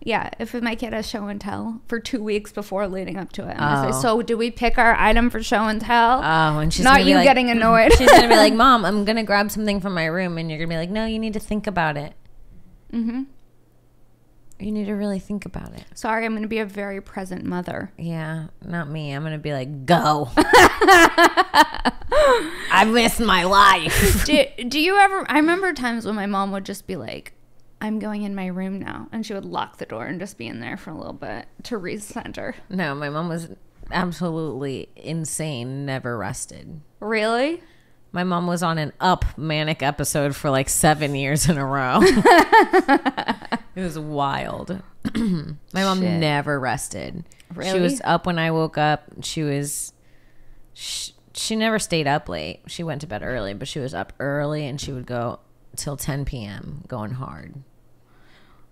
Speaker 2: yeah, if my kid has show and tell for 2 weeks before leading up to it. I'm gonna say, so do we pick our item for show and tell?
Speaker 1: Oh, and she's
Speaker 2: not
Speaker 1: gonna be
Speaker 2: you
Speaker 1: like,
Speaker 2: getting annoyed.
Speaker 1: She's going to be like, Mom, I'm going to grab something from my room. And you're going to be like, no, you need to think about it.
Speaker 2: Mm-hmm.
Speaker 1: You need to really think about it.
Speaker 2: Sorry, I'm going to be a very present mother.
Speaker 1: Yeah, not me. I'm going to be like, go. I miss my life.
Speaker 2: Do you ever... I remember times when my mom would just be like, I'm going in my room now. And she would lock the door and just be in there for a little bit to recenter.
Speaker 1: No, my mom was absolutely insane, never rested.
Speaker 2: Really?
Speaker 1: My mom was on an up manic episode for like 7 years in a row. It was wild. My mom never rested.
Speaker 2: Really?
Speaker 1: She was up when I woke up. She never stayed up late. She went to bed early, but she was up early and she would go till 10 p.m. going hard.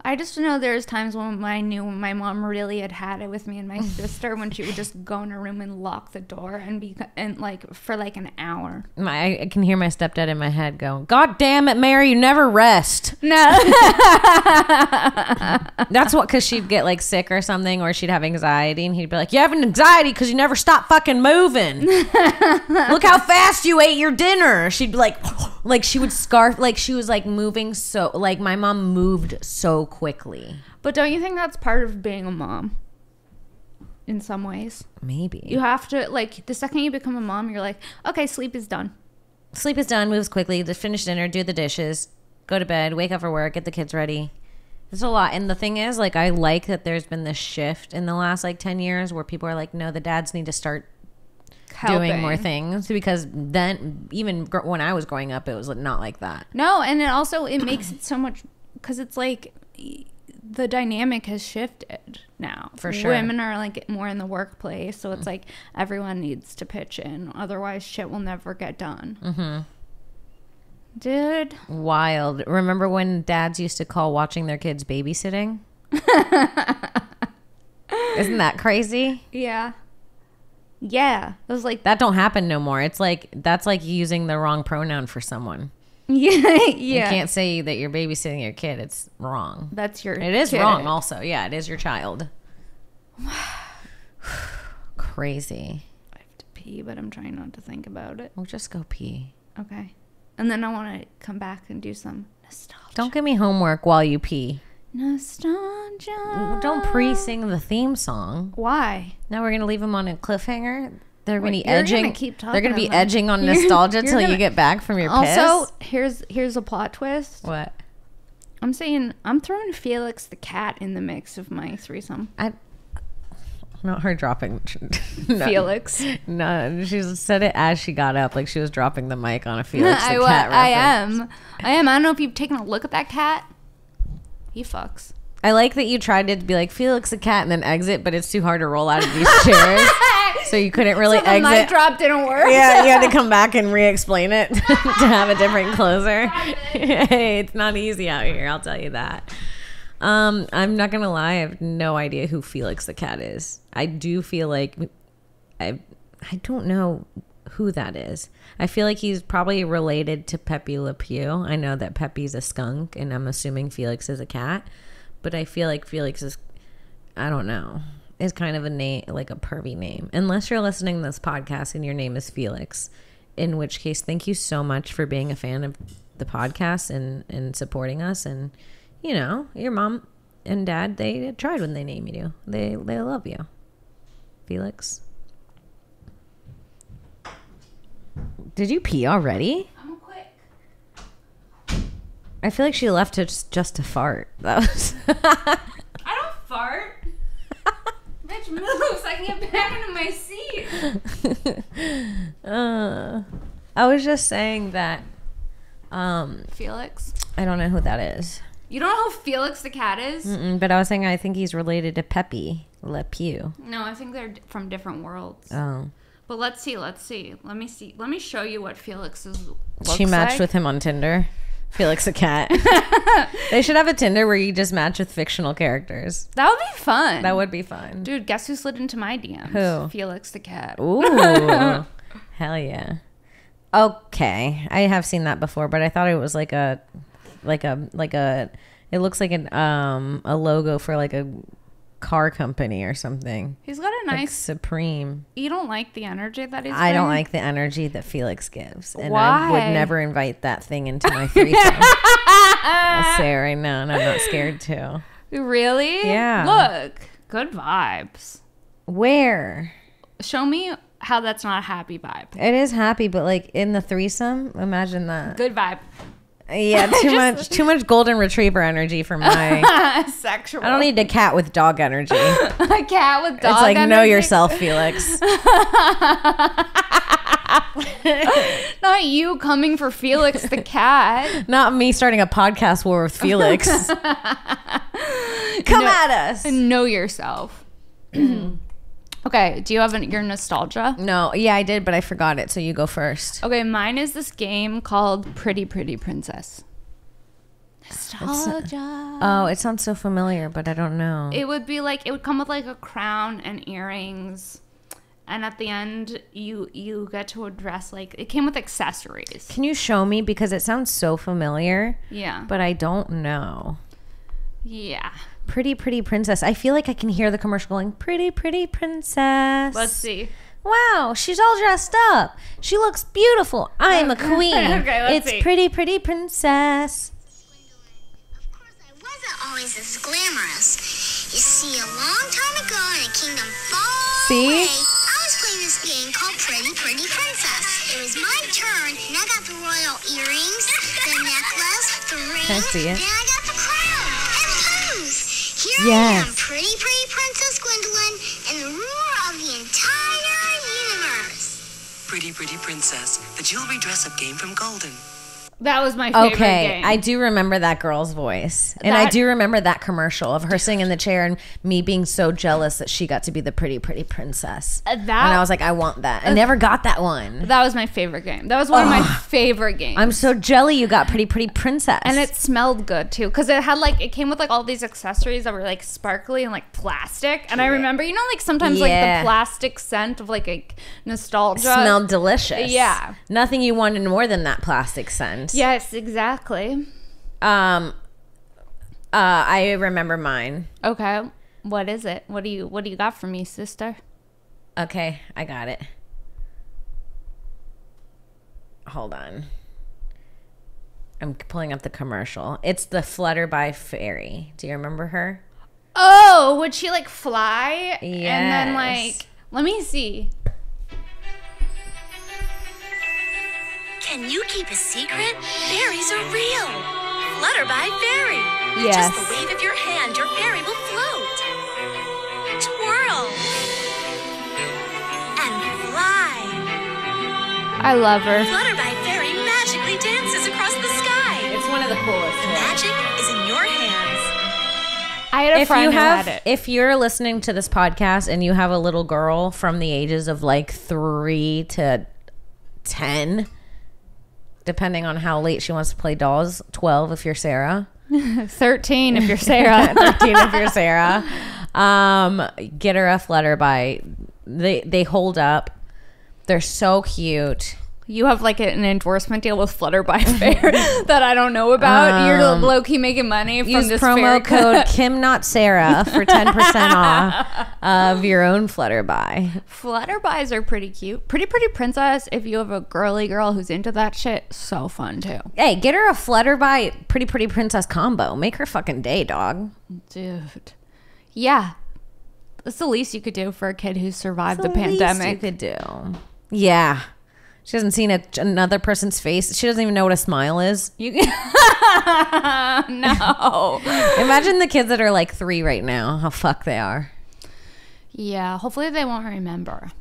Speaker 2: I just know there's times when I knew my mom really had it with me and my sister when she would just go in her room and lock the door and like for like an hour.
Speaker 1: I can hear my stepdad in my head going, God damn it, Mary, you never rest.
Speaker 2: No.
Speaker 1: That's what, because she'd get like sick or something, or she'd have anxiety, and he'd be like, you have an anxiety because you never stop fucking moving. Look how fast you ate your dinner. She'd be like she would scarf, like she was like moving so, like my mom moved so quickly.
Speaker 2: But don't you think that's part of being a mom? In some ways.
Speaker 1: Maybe.
Speaker 2: You have to, like, the second you become a mom, you're like, okay, sleep is done.
Speaker 1: Sleep is done, moves quickly, just finish dinner, do the dishes, go to bed, wake up for work, get the kids ready. There's a lot. And the thing is, like, I like that there's been this shift in the last, like, 10 years where people are like, no, the dads need to start doing more things. Because then, even when I was growing up, it was not like that.
Speaker 2: No, and it makes it so much, because it's like, the dynamic has shifted now.
Speaker 1: For sure.
Speaker 2: Women are like more in the workplace, so it's like everyone needs to pitch in. Otherwise, shit will never get done. Mm-hmm. Dude.
Speaker 1: Wild. Remember when dads used to call watching their kids babysitting? Isn't that crazy?
Speaker 2: Yeah. Yeah. It was like...
Speaker 1: That don't happen no more. It's like, that's like using the wrong pronoun for someone.
Speaker 2: Yeah.
Speaker 1: You can't say that you're babysitting your kid. It's wrong.
Speaker 2: That's your
Speaker 1: It is
Speaker 2: kid.
Speaker 1: wrong also. Yeah, it is your child. Crazy.
Speaker 2: I have to pee, but I'm trying not to think about it.
Speaker 1: Well, just go pee.
Speaker 2: Okay. And then I want to come back and do some nostalgia.
Speaker 1: Don't give me homework while you pee.
Speaker 2: Nostalgia.
Speaker 1: Don't pre-sing the theme song.
Speaker 2: Why?
Speaker 1: Now we're going to leave them on a cliffhanger. They're going to be
Speaker 2: You're
Speaker 1: edging.
Speaker 2: gonna keep talking
Speaker 1: They're going to be
Speaker 2: about-
Speaker 1: edging on nostalgia
Speaker 2: You're
Speaker 1: till you
Speaker 2: gonna-
Speaker 1: get back from your piss.
Speaker 2: Also, here's a plot twist.
Speaker 1: What?
Speaker 2: I'm saying I'm throwing Felix the cat in the mix of my threesome.
Speaker 1: Not her dropping. No.
Speaker 2: Felix.
Speaker 1: No, she said it as she got up, like she was dropping the mic on a Felix the
Speaker 2: I
Speaker 1: cat reference.
Speaker 2: am. I don't know if you've taken a look at that cat. He fucks.
Speaker 1: I like that you tried to be like Felix the cat and then exit, but it's too hard to roll out of these chairs, so you couldn't really
Speaker 2: So the
Speaker 1: exit.
Speaker 2: mic drop didn't work.
Speaker 1: Yeah, you had to come back and re-explain it to have a different closer. Hey, it's not easy out here, I'll tell you that. I'm not gonna lie, I have no idea who Felix the cat is. I do feel like I don't know who that is. I feel like he's probably related to Pepe Le Pew. I know that Pepe's a skunk, and I'm assuming Felix is a cat. But I feel like Felix is, I don't know, is kind of a name, like a pervy name. Unless you're listening to this podcast and your name is Felix. In which case, thank you so much for being a fan of the podcast and supporting us. And, you know, your mom and dad, they tried when they named you. They love you. Felix. Did you pee already?
Speaker 2: I'm quick.
Speaker 1: I feel like she left just to fart. That was
Speaker 2: I don't fart. Bitch, move so I can get back into my seat.
Speaker 1: I was just saying that
Speaker 2: Felix.
Speaker 1: I don't know who that is.
Speaker 2: You don't know who Felix the cat is?
Speaker 1: But I was saying I think he's related to Pepe Le Pew.
Speaker 2: No, I think they're from different worlds.
Speaker 1: Oh.
Speaker 2: But let's see. Let me see. Let me show you what Felix is.
Speaker 1: She matched with him on Tinder. Felix the cat. They should have a Tinder where you just match with fictional characters.
Speaker 2: That would be fun.
Speaker 1: That would be fun.
Speaker 2: Dude, guess who slid into my DMs?
Speaker 1: Who?
Speaker 2: Felix the cat.
Speaker 1: Ooh. Hell yeah. Okay. I have seen that before, but I thought it was like a it looks like a logo for like a car company or something.
Speaker 2: He's got a
Speaker 1: Like
Speaker 2: nice.
Speaker 1: Supreme.
Speaker 2: You don't like the energy that he's.
Speaker 1: I don't
Speaker 2: bringing?
Speaker 1: like the energy that Felix gives. And
Speaker 2: Why?
Speaker 1: I would never invite that thing into my threesome. I'll say it right now, and I'm not scared to.
Speaker 2: Really?
Speaker 1: Yeah.
Speaker 2: Look, good vibes.
Speaker 1: Where?
Speaker 2: Show me how that's not a happy vibe.
Speaker 1: It is happy, but like in the threesome, imagine that.
Speaker 2: Good vibe.
Speaker 1: Yeah, too much golden retriever energy for my.
Speaker 2: Sexual.
Speaker 1: I don't need a cat with dog energy. It's
Speaker 2: a cat with dog
Speaker 1: like
Speaker 2: energy.
Speaker 1: know yourself, Felix.
Speaker 2: Not you coming for Felix the cat.
Speaker 1: Not me starting a podcast war with Felix. Come at us.
Speaker 2: Know yourself. Okay, do you have your nostalgia?
Speaker 1: No, yeah, I did, but I forgot it. So you go first.
Speaker 2: Okay, mine is this game called Pretty Pretty Princess. Nostalgia.
Speaker 1: Oh, it sounds so familiar, but I don't know.
Speaker 2: It would be like, it would come with like a crown and earrings, and at the end you get to address, like, it came with accessories.
Speaker 1: Can you show me, because it sounds so familiar?
Speaker 2: Yeah.
Speaker 1: But I don't know.
Speaker 2: Yeah.
Speaker 1: Pretty Pretty Princess. I feel like I can hear the commercial going, Pretty Pretty Princess.
Speaker 2: Let's see.
Speaker 1: Wow, she's all dressed up. She looks beautiful. I'm a queen.
Speaker 2: Okay, let's
Speaker 1: it's
Speaker 2: see.
Speaker 1: Pretty Pretty Princess.
Speaker 4: Of course, I wasn't always as glamorous. You see, a long time ago in a kingdom far
Speaker 1: See?
Speaker 4: away, I was playing this game called Pretty Pretty Princess. It was my turn, and I got the royal earrings, the necklace, the ring,
Speaker 1: Can I see it?
Speaker 4: then I got the crown, and pose. Here
Speaker 1: Yes.
Speaker 4: I am, Pretty Pretty Princess Gwendolyn, and the ruler of the entire universe.
Speaker 5: Pretty Pretty Princess, the jewelry dress-up game from Golden.
Speaker 2: That was my favorite
Speaker 1: Okay,
Speaker 2: game.
Speaker 1: I do remember that girl's voice. And I
Speaker 2: That-
Speaker 1: do remember that commercial of her sitting in the chair and me being so jealous that she got to be the Pretty Pretty Princess. And I was like, I want that. I never got that one.
Speaker 2: That was my favorite game. That was one of my favorite games.
Speaker 1: I'm so jelly you got Pretty Pretty Princess.
Speaker 2: And it smelled good too, because it had like, it came with like all these accessories that were like sparkly and like plastic. And I remember, you know, like sometimes like
Speaker 1: Yeah.
Speaker 2: the plastic scent of like a nostalgia
Speaker 1: smelled delicious.
Speaker 2: Yeah.
Speaker 1: Nothing you wanted more than that plastic scent.
Speaker 2: Yes, exactly.
Speaker 1: I remember mine.
Speaker 2: Okay, what is it? What do you got for me, sister?
Speaker 1: Okay, I got it. Hold on. I'm pulling up the commercial. It's the Flutterby Fairy. Do you remember her?
Speaker 2: Oh, would she like fly? And then
Speaker 1: Yes.
Speaker 2: like, let me see.
Speaker 6: Can you keep a secret? Fairies are real. Flutterby Fairy. With
Speaker 2: Yes.
Speaker 6: just the wave of your hand, your fairy will float. Twirl. And fly.
Speaker 2: I love her.
Speaker 6: Flutterby Fairy magically dances across the sky.
Speaker 1: It's one of the coolest ones.
Speaker 6: Magic is in your hands.
Speaker 2: I had a friend who had it.
Speaker 1: If you're listening to this podcast and you have a little girl from the ages of like 3 to 10, depending on how late she wants to play dolls, 12 if you're Sarah,
Speaker 2: 13 if you're Sarah.
Speaker 1: 13 if you're Sarah, get her a Flutterby. They hold up. They're so cute.
Speaker 2: You have like an endorsement deal with Flutterby Fair that I don't know about. You're low key making money from
Speaker 1: Use
Speaker 2: this
Speaker 1: promo
Speaker 2: fair.
Speaker 1: code Kim Not Sarah for 10% off of your own Flutterby.
Speaker 2: Flutterbys are pretty cute. Pretty Pretty Princess, if you have a girly girl who's into that shit, so fun too.
Speaker 1: Hey, get her a Flutterby Pretty Pretty Princess combo. Make her fucking day, dog.
Speaker 2: Dude. Yeah. That's the least you could do for a kid who survived the
Speaker 1: Least you
Speaker 2: pandemic.
Speaker 1: could do. Yeah. She hasn't seen another person's face. She doesn't even know what a smile is.
Speaker 2: You no.
Speaker 1: Imagine the kids that are like 3 right now. How fucked they are.
Speaker 2: Yeah, hopefully they won't remember.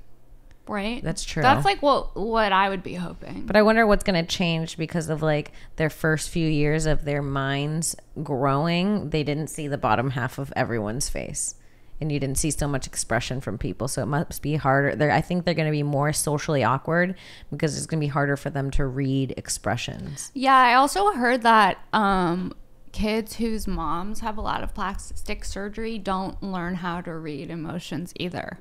Speaker 2: Right?
Speaker 1: That's true.
Speaker 2: That's like what I would be hoping.
Speaker 1: But I wonder what's going to change because of like their first few years of their minds growing. They didn't see the bottom half of everyone's face. and you didn't see so much expression from people. So it must be harder. I think they're going to be more socially awkward because it's going to be harder for them to read expressions.
Speaker 2: Yeah, I also heard that kids whose moms have a lot of plastic surgery don't learn how to read emotions either.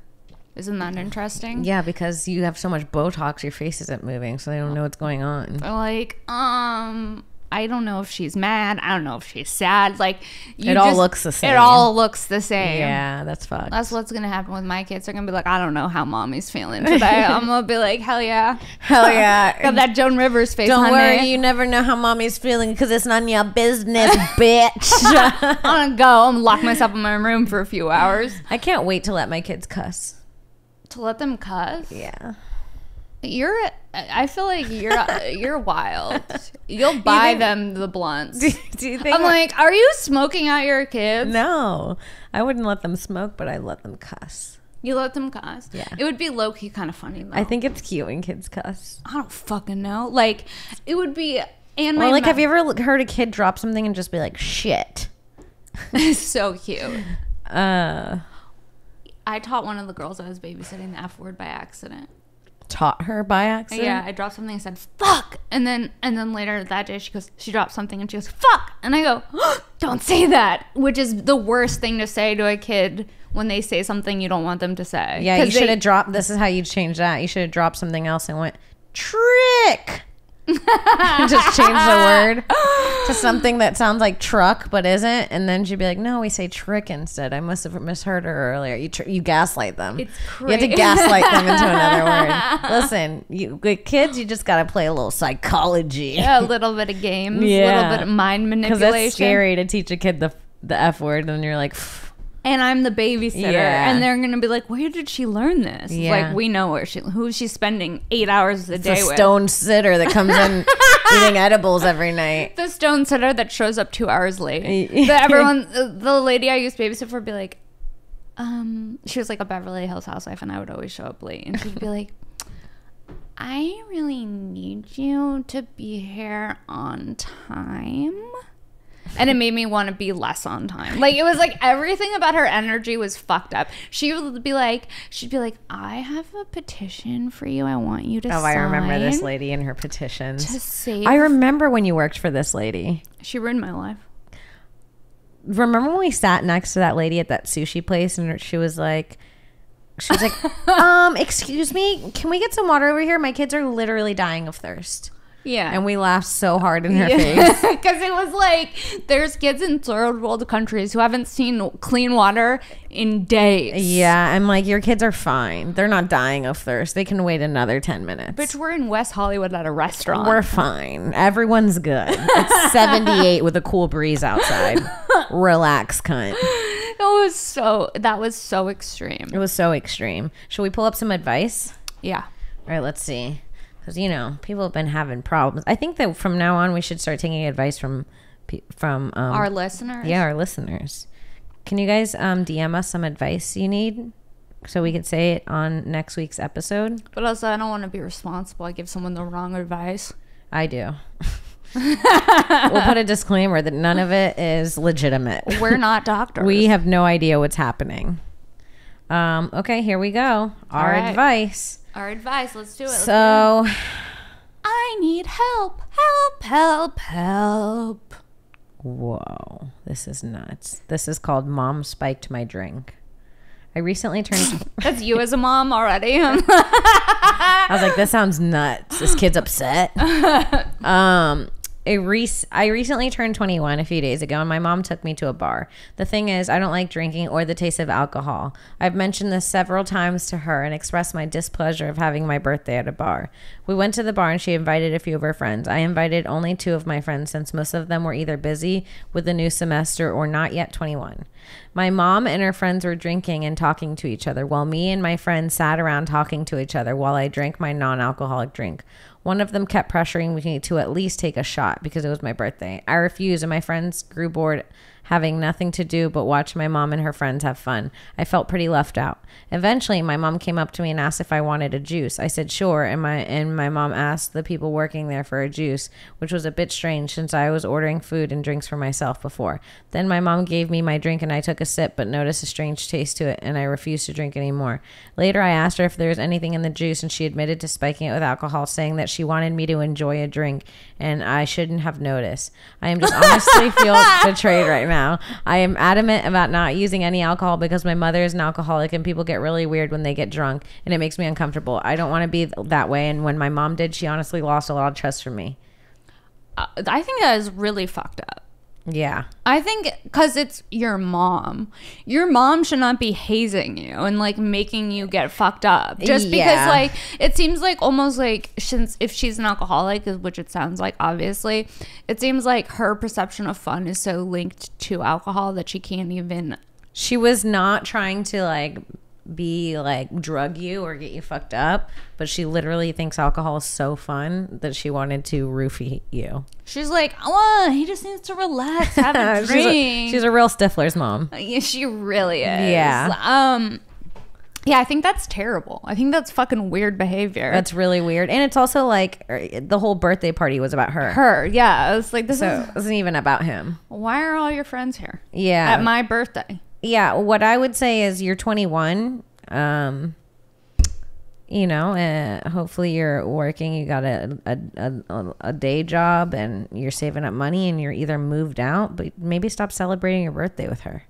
Speaker 2: Isn't that interesting?
Speaker 1: Yeah, because you have so much Botox, your face isn't moving, so they don't know what's going on.
Speaker 2: They're like, I don't know if she's mad. I don't know if she's sad. Like,
Speaker 1: It all looks the same.
Speaker 2: It all looks the same.
Speaker 1: Yeah, that's fucked.
Speaker 2: That's what's going to happen with my kids. They're going to be like, I don't know how mommy's feeling today. I'm going to be like, hell yeah.
Speaker 1: Hell yeah.
Speaker 2: Got that Joan Rivers face,
Speaker 1: Don't
Speaker 2: honey.
Speaker 1: worry, you never know how mommy's feeling because it's none of your business, bitch.
Speaker 2: I'm going to go. I'm going to lock myself in my room for a few hours.
Speaker 1: I can't wait to let my kids cuss.
Speaker 2: To let them cuss?
Speaker 1: Yeah.
Speaker 2: I feel like you're wild. You'll buy them the blunts.
Speaker 1: Do you think
Speaker 2: I'm like, are you smoking out your kids?
Speaker 1: No, I wouldn't let them smoke, but I let them cuss.
Speaker 2: You let them cuss?
Speaker 1: Yeah.
Speaker 2: It would be low-key kind of funny, though.
Speaker 1: I think it's cute when kids cuss.
Speaker 2: I don't fucking know. Like, it would be... And
Speaker 1: Or like, have you ever heard a kid drop something and just be like, shit?
Speaker 2: so cute. I taught one of the girls I was babysitting the F word by accident.
Speaker 1: Taught her by accident?
Speaker 2: Yeah, I dropped something and said fuck, and then later that day she dropped something and she goes fuck, and I go, oh, don't say that, which is the worst thing to say to a kid when they say something you don't want them to say.
Speaker 1: Yeah, you should have dropped. This is how you change that. You should have dropped something else and went trick. Just change the word to something that sounds like truck but isn't, and then she'd be like, no, we say trick instead. I must have misheard her earlier. You gaslight them.
Speaker 2: It's
Speaker 1: you have to gaslight them into another word. Listen, with kids, you just gotta play a little psychology.
Speaker 2: A little bit of games, a
Speaker 1: Yeah.
Speaker 2: little bit of mind manipulation.
Speaker 1: Because that's scary to teach a kid the F word, and you're like,
Speaker 2: and I'm the babysitter,
Speaker 1: Yeah.
Speaker 2: and they're gonna be like, "Where did she learn this?"
Speaker 1: Yeah.
Speaker 2: Like, we know who she's spending 8 hours a day
Speaker 1: the
Speaker 2: with.
Speaker 1: stone sitter that comes in eating edibles every night.
Speaker 2: The stone sitter that shows up 2 hours late. The lady I used to babysit for would be like, she was like a Beverly Hills housewife, and I would always show up late, and she'd be like, "I really need you to be here on time." And it made me want to be less on time. Like, it was like everything about her energy was fucked up. She'd be like, I have a petition for you. I want you to sign.
Speaker 1: Oh, I remember this lady and her petitions.
Speaker 2: To save.
Speaker 1: I remember when you worked for this lady.
Speaker 2: She ruined my life.
Speaker 1: Remember when we sat next to that lady at that sushi place and she was like, excuse me, can we get some water over here? My kids are literally dying of thirst.
Speaker 2: Yeah.
Speaker 1: And we laughed so hard in her face.
Speaker 2: Because it was like, there's kids in third world countries who haven't seen clean water in days.
Speaker 1: Yeah, I'm like, your kids are fine. They're not dying of thirst. They can wait another 10 minutes.
Speaker 2: Bitch, we're in West Hollywood at a restaurant.
Speaker 1: We're fine. Everyone's good. It's 78 with a cool breeze outside. Relax, cunt.
Speaker 2: That was so extreme.
Speaker 1: It was so extreme. Should we pull up some advice?
Speaker 2: Yeah.
Speaker 1: All right, let's see. Because, people have been having problems. I think that from now on, we should start taking advice from
Speaker 2: Our listeners.
Speaker 1: Yeah, our listeners. Can you guys DM us some advice you need so we can say it on next week's episode?
Speaker 2: But also, I don't want to be responsible. I give someone the wrong advice.
Speaker 1: I do. We'll put a disclaimer that none of it is legitimate.
Speaker 2: We're not doctors.
Speaker 1: We have no idea what's happening. Okay, here we go. Our
Speaker 2: right.
Speaker 1: advice.
Speaker 2: Our advice. Let's do it.
Speaker 1: So,
Speaker 2: I need help. Help, help, help.
Speaker 1: whoa, this is nuts. This is called Mom Spiked My Drink. I recently turned...
Speaker 2: That's you as a mom already.
Speaker 1: I was like, this sounds nuts. This kid's upset. I recently turned 21 a few days ago, and my mom took me to a bar. The thing is, I don't like drinking or the taste of alcohol. I've mentioned this several times to her and expressed my displeasure of having my birthday at a bar. We went to the bar, and she invited a few of her friends. I invited only 2 of my friends since most of them were either busy with the new semester or not yet 21. My mom and her friends were drinking and talking to each other, while me and my friends sat around talking to each other while I drank my non-alcoholic drink. One of them kept pressuring me to at least take a shot because it was my birthday. I refused, and my friends grew bored having nothing to do but watch my mom and her friends have fun. I felt pretty left out. Eventually, my mom came up to me and asked if I wanted a juice. I said sure, and my mom asked the people working there for a juice, which was a bit strange since I was ordering food and drinks for myself before. Then my mom gave me my drink and I took a sip but noticed a strange taste to it and I refused to drink anymore. Later, I asked her if there was anything in the juice and she admitted to spiking it with alcohol, saying that she wanted me to enjoy a drink and I shouldn't have noticed. I am just honestly feel betrayed right now. I am adamant about not using any alcohol because my mother is an alcoholic and people get really weird when they get drunk and it makes me uncomfortable. I don't want to be that way, and when my mom did, she honestly lost a lot of trust from me.
Speaker 2: I think that is really fucked up.
Speaker 1: Yeah.
Speaker 2: I think because it's your mom. Your mom should not be hazing you and like making you get fucked up. Just because like it seems like almost like since if she's an alcoholic, which it sounds like obviously, it seems like her perception of fun is so linked to alcohol that she can't even.
Speaker 1: She was not trying to like be like drug you or get you fucked up, but she literally thinks alcohol is so fun that she wanted to roofie you.
Speaker 2: She's like, oh, he just needs to relax, have a drink.
Speaker 1: she's a real Stifler's mom.
Speaker 2: Yeah, she really is.
Speaker 1: Yeah.
Speaker 2: Yeah, I think that's terrible. I think that's fucking weird behavior.
Speaker 1: That's really weird. And it's also like the whole birthday party was about her.
Speaker 2: Yeah. It's like, this
Speaker 1: it wasn't even about him.
Speaker 2: Why are all your friends here?
Speaker 1: Yeah.
Speaker 2: At my birthday.
Speaker 1: Yeah, what I would say is you're 21. You know, hopefully you're working. You got a day job, and you're saving up money, and you're either moved out, but maybe stop celebrating your birthday with her.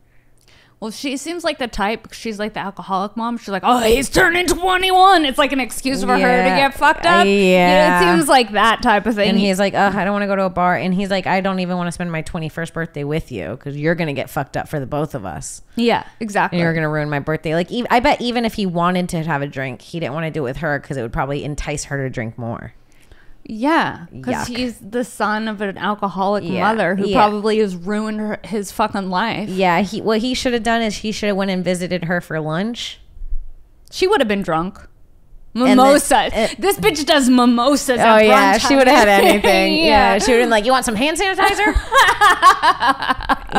Speaker 2: Well, she seems like the type. She's like the alcoholic mom. She's like, oh, he's turning 21. It's like an excuse for her to get fucked up. Yeah. It seems like that type of thing.
Speaker 1: And he's like, I don't want to go to a bar. And he's like, I don't even want to spend my 21st birthday with you because you're going to get fucked up for the both of us.
Speaker 2: Yeah, exactly.
Speaker 1: And you're going to ruin my birthday. Like, I bet even if he wanted to have a drink, he didn't want to do it with her because it would probably entice her to drink more.
Speaker 2: Yeah, because he's the son of an alcoholic mother who probably has ruined his fucking life.
Speaker 1: Yeah, what he should have done is he should have went and visited her for lunch.
Speaker 2: She would have been drunk. Mimosas. This bitch does mimosas.
Speaker 1: Oh yeah, she would have had anything. Yeah, she would have been like, "You want some hand sanitizer?"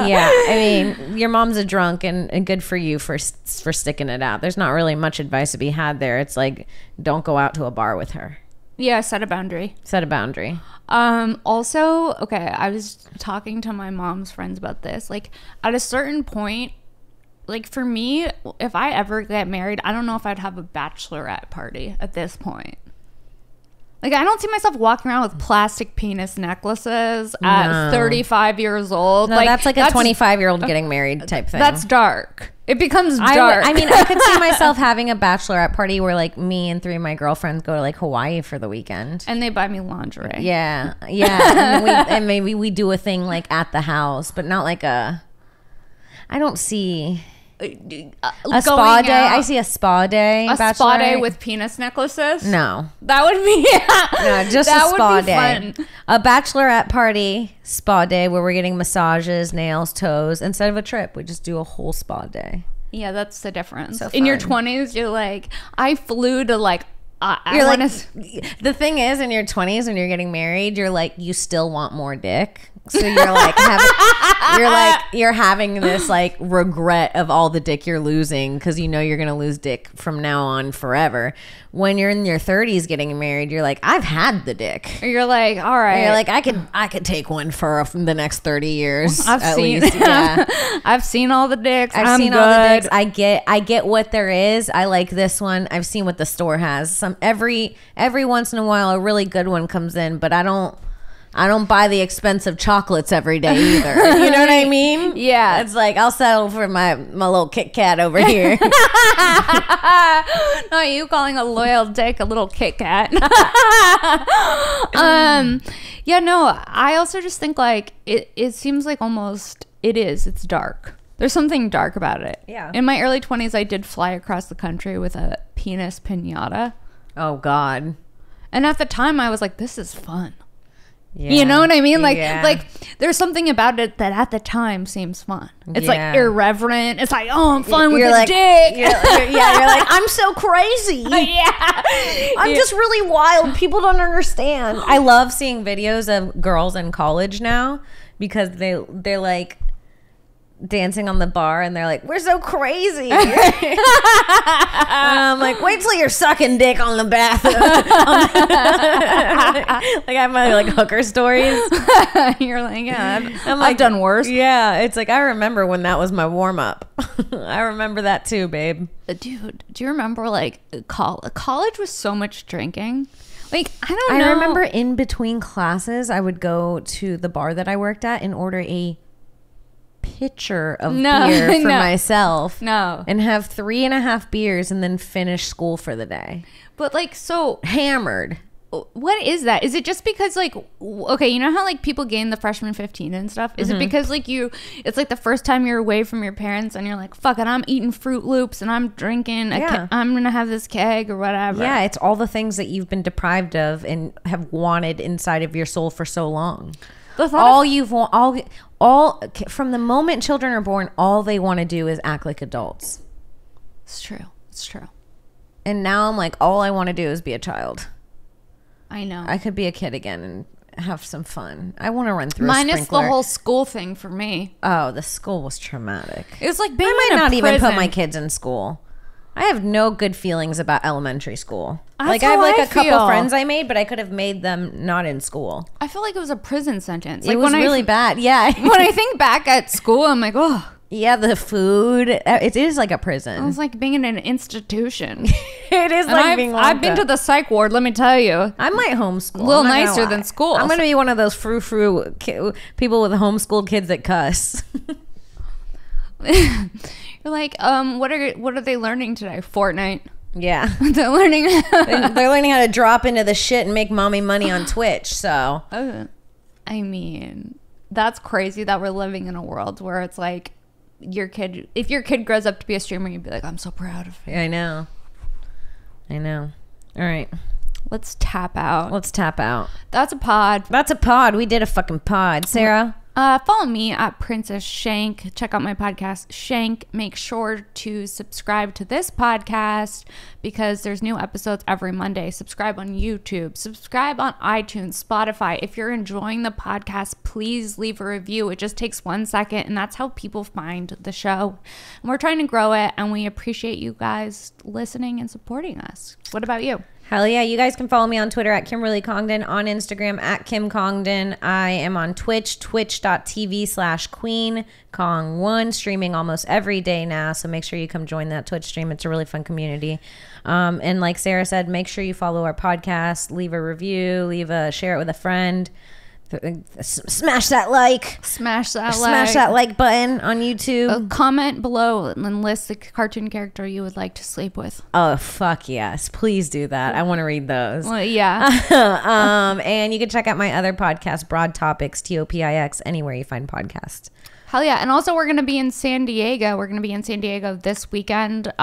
Speaker 1: Yeah, I mean, your mom's a drunk, and good for you for sticking it out. There's not really much advice to be had there. It's like, don't go out to a bar with her.
Speaker 2: Yeah, set a boundary.
Speaker 1: Set a boundary.
Speaker 2: Also, okay, I was talking to my mom's friends about this. Like, at a certain point, like for me, if I ever get married, I don't know if I'd have a bachelorette party at this point. Like, I don't see myself walking around with plastic penis necklaces at 35 years old.
Speaker 1: No, like, that's like a 25-year-old getting married type thing.
Speaker 2: That's dark. It becomes dark.
Speaker 1: I mean, I could see myself having a bachelorette party where like me and 3 of my girlfriends go to like Hawaii for the weekend.
Speaker 2: And they buy me lingerie.
Speaker 1: Yeah. Yeah. and maybe we do a thing like at the house, but not like I don't see... a spa day. I see a spa day.
Speaker 2: Spa day with penis necklaces?
Speaker 1: No.
Speaker 2: That would be...
Speaker 1: No, just a spa day. Fun. A bachelorette party spa day where we're getting massages, nails, toes. Instead of a trip, we just do a whole spa day.
Speaker 2: Yeah, that's the difference.
Speaker 1: So
Speaker 2: in your 20s, you're like, I flew to like...
Speaker 1: the thing is, in your 20s when you're getting married, you're like, you still want more dick. So you're like you're having this like regret of all the dick you're losing because you know you're gonna lose dick from now on forever. When you're in your 30s getting married, you're like, I've had the dick.
Speaker 2: Or you're like, all right.
Speaker 1: And you're like, I could take one for the next 30 years.
Speaker 2: I've seen all the dicks.
Speaker 1: I've seen all the dicks. I get what there is. I like this one. I've seen what the store has. Every once in a while a really good one comes in, but I don't buy the expensive chocolates every day either. You know what I mean?
Speaker 2: Yeah.
Speaker 1: It's like, I'll settle for my little Kit Kat over here.
Speaker 2: No, you calling a loyal dick a little Kit Kat. Yeah, no, I also just think like it seems like almost it's dark. There's something dark about it.
Speaker 1: Yeah.
Speaker 2: In my early 20s, I did fly across the country with a penis piñata.
Speaker 1: Oh, God.
Speaker 2: And at the time, I was like, this is fun.
Speaker 1: Yeah.
Speaker 2: You know what I mean? Like there's something about it that at the time seems fun. It's like irreverent. It's like, oh, I'm fun with this dick.
Speaker 1: You're like, I'm so crazy.
Speaker 2: Yeah.
Speaker 1: I'm just really wild. People don't understand. I love seeing videos of girls in college now because they're like, dancing on the bar, and they're like, "We're so crazy." And I'm like, "Wait till you're sucking dick on the bathroom." Like I have my like hooker stories.
Speaker 2: You're like, yeah,
Speaker 1: I'm
Speaker 2: I've done worse.
Speaker 1: Yeah, it's like I remember when that was my warm up. I remember that too, babe.
Speaker 2: Dude, do you remember like college was so much drinking? Like, I don't know.
Speaker 1: I remember in between classes, I would go to the bar that I worked at and order a pitcher of beer for myself.
Speaker 2: No.
Speaker 1: And have 3.5 beers and then finish school for the day.
Speaker 2: But like, so
Speaker 1: Hammered.
Speaker 2: what is that? Is it just because like, okay, you know how like people gain the freshman 15 and stuff? Is it because like it's like the first time you're away from your parents and you're like, fuck it, I'm eating Fruit Loops and I'm drinking, I'm going to have this keg or whatever.
Speaker 1: Yeah, it's all the things that you've been deprived of and have wanted inside of your soul for so long. All from the moment children are born, all they want to do is act like adults.
Speaker 2: It's true. It's true.
Speaker 1: And now I'm like, all I want to do is be a child.
Speaker 2: I know.
Speaker 1: I could be a kid again and have some fun. I want to run through
Speaker 2: Minus
Speaker 1: a sprinkler.
Speaker 2: the whole school thing for me.
Speaker 1: Oh, the school was traumatic.
Speaker 2: It was like being
Speaker 1: I might
Speaker 2: in a
Speaker 1: not even put
Speaker 2: prison.
Speaker 1: my kids in school. I have no good feelings about elementary school.
Speaker 2: That's
Speaker 1: Like I have
Speaker 2: how
Speaker 1: like
Speaker 2: I
Speaker 1: a couple
Speaker 2: feel.
Speaker 1: friends I made, but I could have made them not in school.
Speaker 2: I feel like it was a prison sentence.
Speaker 1: It
Speaker 2: Like
Speaker 1: was
Speaker 2: when
Speaker 1: really bad. Yeah.
Speaker 2: when I think back at school, I'm like, oh,
Speaker 1: Yeah, the food. It is like a prison.
Speaker 2: it was like being in an institution.
Speaker 1: It is
Speaker 2: And
Speaker 1: like being locked
Speaker 2: I've been
Speaker 1: up.
Speaker 2: to the psych ward, let me tell you.
Speaker 1: I might homeschool.
Speaker 2: A little
Speaker 1: I'm not gonna
Speaker 2: nicer
Speaker 1: lie.
Speaker 2: than school.
Speaker 1: I'm going to be one of those frou-frou people with homeschooled kids that cuss.
Speaker 2: You're like, what are they learning today? Fortnite.
Speaker 1: Yeah.
Speaker 2: They're learning.
Speaker 1: They're learning how to drop into the shit and make mommy money on Twitch. So
Speaker 2: I mean, that's crazy that we're living in a world where it's like if your kid grows up to be a streamer, you'd be like, I'm so proud of him.
Speaker 1: I know. All right.
Speaker 2: Let's tap out.
Speaker 1: Let's tap out.
Speaker 2: That's a pod.
Speaker 1: That's a pod. We did a fucking pod. Sarah?
Speaker 2: Follow me at Princess Shank. Check out my podcast, Shank. Make sure to subscribe to this podcast because there's new episodes every Monday. Subscribe on YouTube. Subscribe on iTunes, Spotify. If you're enjoying the podcast, please leave a review. It just takes 1 second, and that's how people find the show. And we're trying to grow it, and we appreciate you guys listening and supporting us. What about you?
Speaker 1: Hell yeah. You guys can follow me on Twitter at Kimberly Congdon, on Instagram at Kim Congdon. I am on Twitch, twitch.tv/QueenCong1, streaming almost every day now. So make sure you come join that Twitch stream. It's a really fun community. And like Sarah said, make sure you follow our podcast, leave a review, share it with a friend. Smash that like.
Speaker 2: Smash that
Speaker 1: button on YouTube.
Speaker 2: Comment below and list the cartoon character you would like to sleep with.
Speaker 1: Oh, fuck yes. Please do that. I want to read those.
Speaker 2: Well, yeah.
Speaker 1: And you can check out my other podcast, Broad Topics, TOPIX, anywhere you find podcasts.
Speaker 2: Hell yeah. And also, we're going to be in San Diego. We're going to be in San Diego this weekend.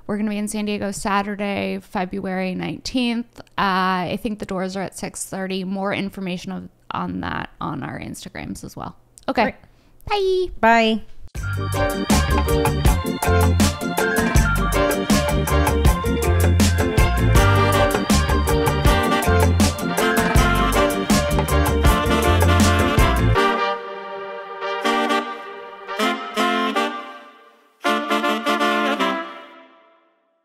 Speaker 2: We're going to be in San Diego Saturday, February 19th. I think the doors are at 6:30. More information on that on our Instagrams as well. Okay.
Speaker 1: Great. Bye. Bye.